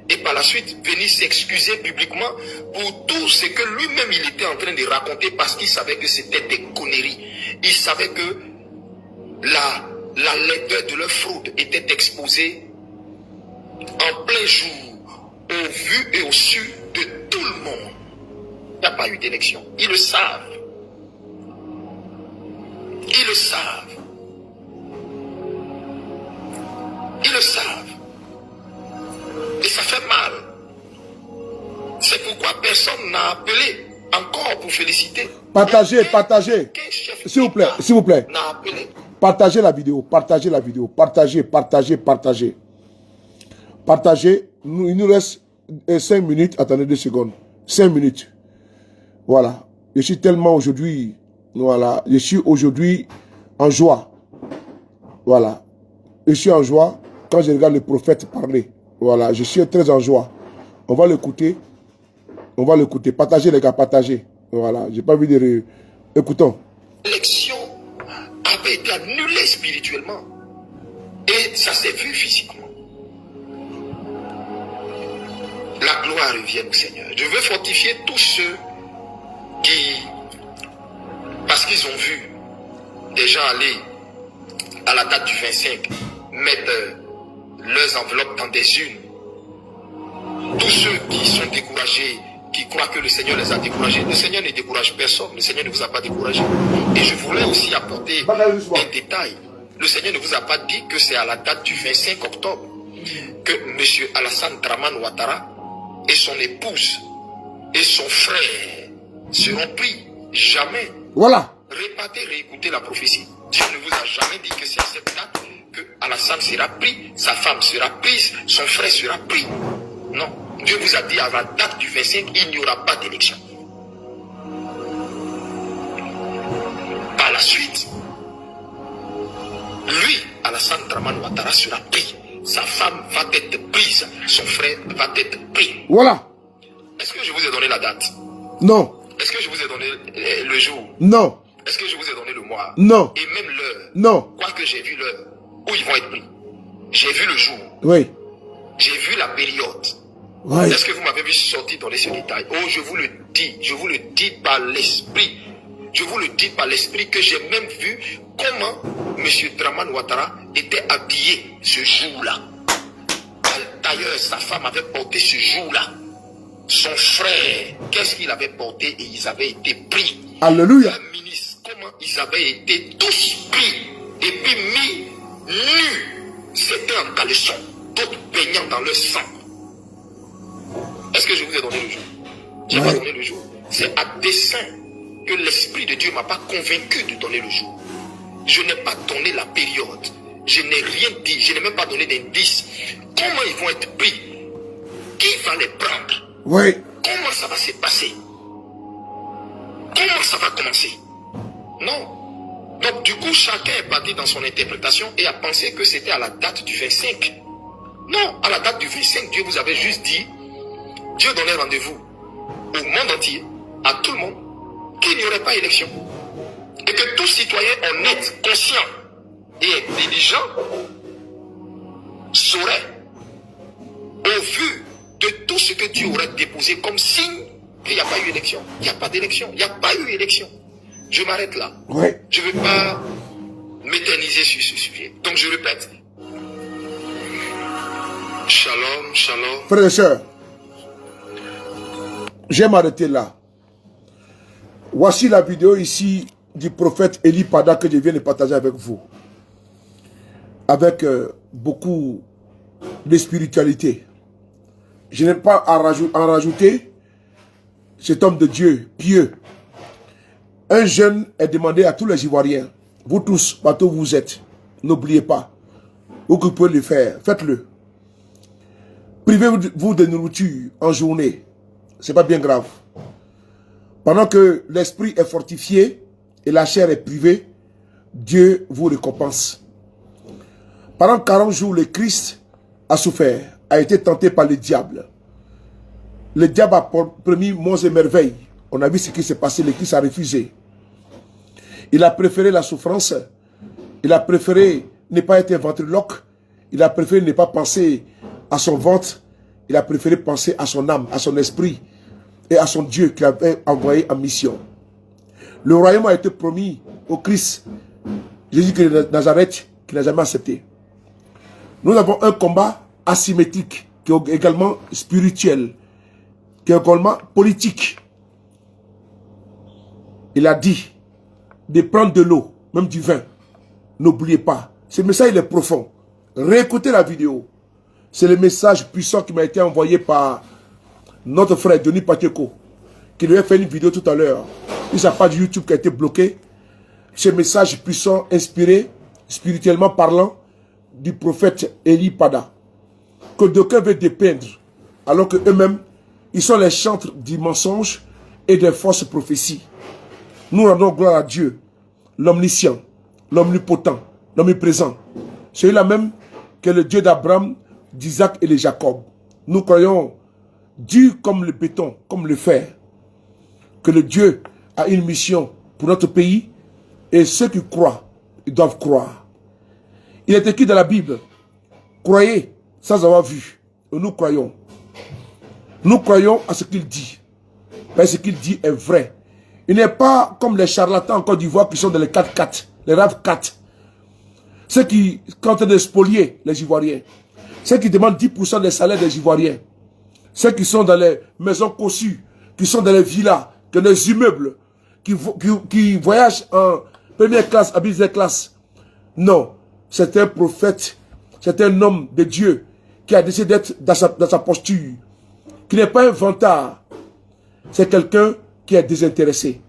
Et par la suite, venir s'excuser publiquement pour tout ce que lui-même il était en train de raconter parce qu'il savait que c'était des conneries. Il savait que la laideur de leur fraude était exposée en plein jour, au vu et au su de tout le monde. Il n'y a pas eu d'élection. Ils le savent. Ils le savent. Ils le savent. Et ça fait mal. C'est pourquoi personne n'a appelé encore pour féliciter. Partagez, partagez. S'il vous plaît, s'il vous plaît. N'a appelé. Partagez la vidéo, partagez la vidéo. Partagez, partagez, partagez. Partagez. Il nous reste 5 minutes. Attendez 2 secondes. 5 minutes. Voilà. Je suis tellement aujourd'hui... Voilà. Je suis aujourd'hui en joie. Voilà. Je suis en joie quand je regarde le prophète parler. Voilà. Je suis très en joie. On va l'écouter. On va l'écouter. Partagez les gars, partagez. Voilà. J'ai pas envie de... Écoutons. L'élection avait été annulée spirituellement. Et ça s'est vu physiquement. La gloire revient au Seigneur. Je veux fortifier tous ceux qui, parce qu'ils ont vu des gens aller à la date du 25, mettre leurs enveloppes dans des urnes. Tous ceux qui sont découragés, qui croient que le Seigneur les a découragés. Le Seigneur ne décourage personne. Le Seigneur ne vous a pas découragé. Et je voulais aussi apporter un détail. Le Seigneur ne vous a pas dit que c'est à la date du 25 octobre que M. Alassane Dramane Ouattara et son épouse et son frère seront pris. Jamais. Voilà. Répétez, réécoutez la prophétie. Dieu ne vous a jamais dit que c'est à cette date que Alassane sera pris, sa femme sera prise, son frère sera pris. Non. Dieu vous a dit à la date du 25, il n'y aura pas d'élection. Par la suite, lui, Alassane Dramane Ouattara sera pris. Sa femme va être prise, son frère va être pris. Voilà. Est-ce que je vous ai donné la date? Non. Est-ce que je vous ai donné le jour? Non. Est-ce que je vous ai donné le mois? Non. Et même l'heure? Non. Quoique j'ai vu l'heure où ils vont être pris. J'ai vu le jour. Oui. J'ai vu la période. Oui. Est-ce que vous m'avez vu sortir donner ce détail? Oh, je vous le dis par l'esprit. Je vous le dis par l'esprit que j'ai même vu comment M. Dramane Ouattara était habillé ce jour-là. D'ailleurs, sa femme avait porté ce jour-là. Son frère, qu'est-ce qu'il avait porté et ils avaient été pris. Alléluia. Un ministre, comment ils avaient été tous pris et puis mis nus. C'était en caleçon, d'autres baignant dans le sang. Est-ce que je vous ai donné le jour? Je n'ai pas donné le jour. C'est à dessein que l'Esprit de Dieu ne m'a pas convaincu de donner le jour. Je n'ai pas donné la période. Je n'ai rien dit. Je n'ai même pas donné d'indice. Comment ils vont être pris? qui va les prendre? Oui. Comment ça va se passer? Comment ça va commencer? Non. Donc du coup, chacun est parti dans son interprétation et a pensé que c'était à la date du 25. Non, à la date du 25, Dieu vous avait juste dit, Dieu donnait rendez-vous au monde entier, à tout le monde, qu'il n'y aurait pas élection. Et que tout citoyen honnête, conscient et intelligent saurait, au vu de tout ce que Dieu aurait déposé comme signe, qu'il n'y a pas eu élection. Il n'y a pas d'élection. Il n'y a pas eu élection. Je m'arrête là. Oui. Je ne veux pas m'éterniser sur ce sujet. Donc je répète. Shalom, shalom. Frères et sœurs, j'aime arrêter là. Voici la vidéo ici du prophète Eli Pada que je viens de partager avec vous. Avec beaucoup de spiritualité. Je n'ai pas à en rajouter. Cet homme de Dieu, pieux. Un jeûne est demandé à tous les Ivoiriens. Vous tous, partout où vous êtes. N'oubliez pas. Vous que vous pouvez le faire, faites-le. Privez-vous de nourriture en journée. Ce n'est pas bien grave. Pendant que l'esprit est fortifié et la chair est privée, Dieu vous récompense. Pendant 40 jours, le Christ a souffert, a été tenté par le diable. Le diable a promis monts et merveilles. On a vu ce qui s'est passé, le Christ a refusé. Il a préféré la souffrance. Il a préféré ne pas être un ventriloque. Il a préféré ne pas penser à son ventre. Il a préféré penser à son âme, à son esprit et à son Dieu qu'il avait envoyé en mission. Le royaume a été promis au Christ, Jésus de Nazareth, qui n'a jamais accepté. Nous avons un combat asymétrique, qui est également spirituel, qui est également politique. Il a dit de prendre de l'eau, même du vin. N'oubliez pas. Ce message il est profond. Réécoutez la vidéo. C'est le message puissant qui m'a été envoyé par notre frère Denis Pacheco, qui lui a fait une vidéo tout à l'heure. Il n'y a pas de YouTube qui a été bloqué. Ce message puissant, inspiré, spirituellement parlant, du prophète Eli Pada, que d'aucuns veulent dépeindre, alors qu'eux-mêmes, ils sont les chantres du mensonge et des fausses prophéties. Nous rendons gloire à Dieu, l'omniscient, l'omnipotent, l'omniprésent. Celui-là même que le Dieu d'Abraham, d'Isaac et de Jacob. Nous croyons dur comme le béton, comme le fer, que le Dieu a une mission pour notre pays et ceux qui croient, ils doivent croire. Il est écrit dans la Bible, croyez sans avoir vu. Et nous croyons. Nous croyons à ce qu'il dit. Parce que ce qu'il dit est vrai. Il n'est pas comme les charlatans en Côte d'Ivoire qui sont dans les 4-4, les RAV4. Ceux qui sont en train de spolier les Ivoiriens. Ceux qui demandent 10% des salaires des Ivoiriens. Ceux qui sont dans les maisons cossues, qui sont dans les villas, dans les immeubles, qui voyagent en première classe, à business class. Non, c'est un prophète, c'est un homme de Dieu qui a décidé d'être dans sa posture, qui n'est pas un vantard. C'est quelqu'un qui est désintéressé,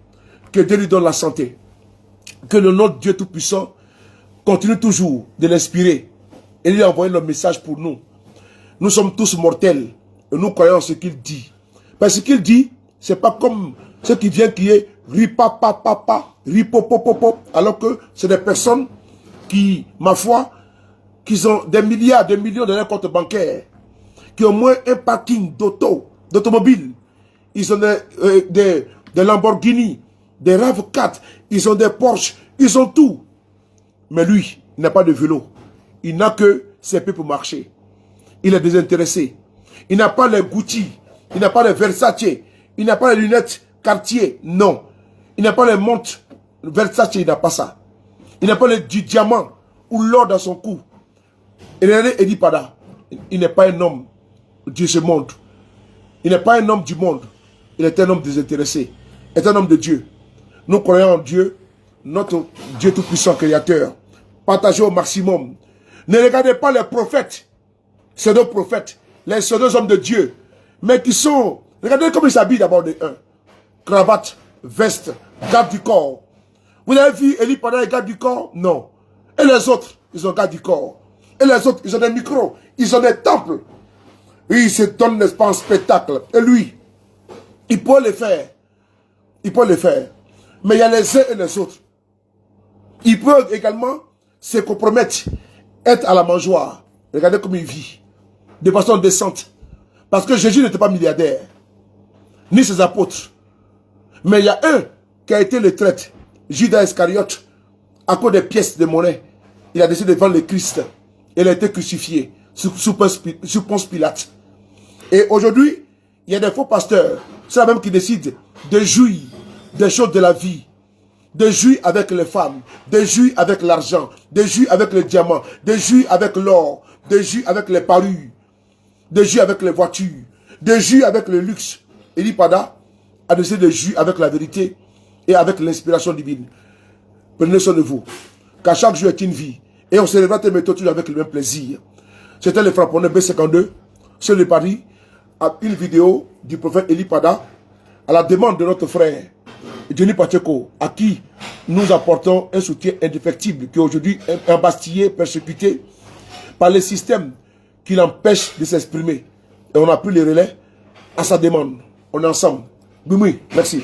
que Dieu lui donne la santé, que le nom de Dieu Tout-Puissant continue toujours de l'inspirer. Et il a envoyé le message pour nous. Nous sommes tous mortels et nous croyons ce qu'il dit. Parce que ce qu'il dit, c'est pas comme ce qui vient qui est ripapapapa, ripopopopo, alors que c'est des personnes qui, ma foi, qui ont des milliards, des millions dans leur compte bancaire, qui ont au moins un parking d'automobiles. Ils ont des Lamborghini, des RAV4, ils ont des Porsche, ils ont tout. Mais lui, il n'a pas de vélo. Il n'a que ses pieds pour marcher. Il est désintéressé. Il n'a pas les Gucci, il n'a pas les Versace, il n'a pas les lunettes Cartier, non. Il n'a pas les montres Versace, il n'a pas ça. Il n'a pas du diamant ou l'or dans son cou. Et regardez Eli Pada, il n'est pas un homme de ce monde. Il n'est pas un homme du monde. Il est un homme désintéressé. Il est un homme de Dieu. Nous croyons en Dieu, notre Dieu tout-puissant créateur. Partagez au maximum. Ne regardez pas les prophètes. C'est deux prophètes. C'est deux hommes de Dieu. Mais qui sont... Regardez comment ils s'habillent d'abord de un. Cravate, veste, garde du corps. Vous avez vu Eli Pada et garde du corps? Non. Et les autres, ils ont garde du corps. Et les autres, ils ont des micros. Ils ont des temples. il se donne, n'est-ce pas, en spectacle. Et lui, il peut le faire. Il peut le faire. Mais il y a les uns et les autres. Il peut également se compromettre, être à la mangeoire. Regardez comment il vit. De façon décente. Parce que Jésus n'était pas milliardaire. Ni ses apôtres. Mais il y a un qui a été le traître. Judas Iscariote. À cause des pièces de monnaie. Il a décidé de vendre le Christ. Il a été crucifié. Sous Ponce Pilate. Et aujourd'hui, il y a des faux pasteurs. C'est la même qui décident de jouir des choses de la vie. De jouir avec les femmes. De jouir avec l'argent. De jouir avec le diamant. De jouir avec l'or. De jouir avec les parures. De jouir avec les voitures. De jouir avec le luxe. Eli Pada a décidé de jouir avec la vérité et avec l'inspiration divine. Prenez soin de vous. Car chaque jour est une vie. Et on se lèvera tes méthodes toujours avec le même plaisir. C'était le frapponneur B52 sur le Paris, à une vidéo du prophète Eli Pada à la demande de notre frère Johnny Pacheco, à qui nous apportons un soutien indéfectible, qui est aujourd'hui embastillé, persécuté par les systèmes qui l'empêchent de s'exprimer. Et on a pris le relais à sa demande. On est ensemble. Oui, merci.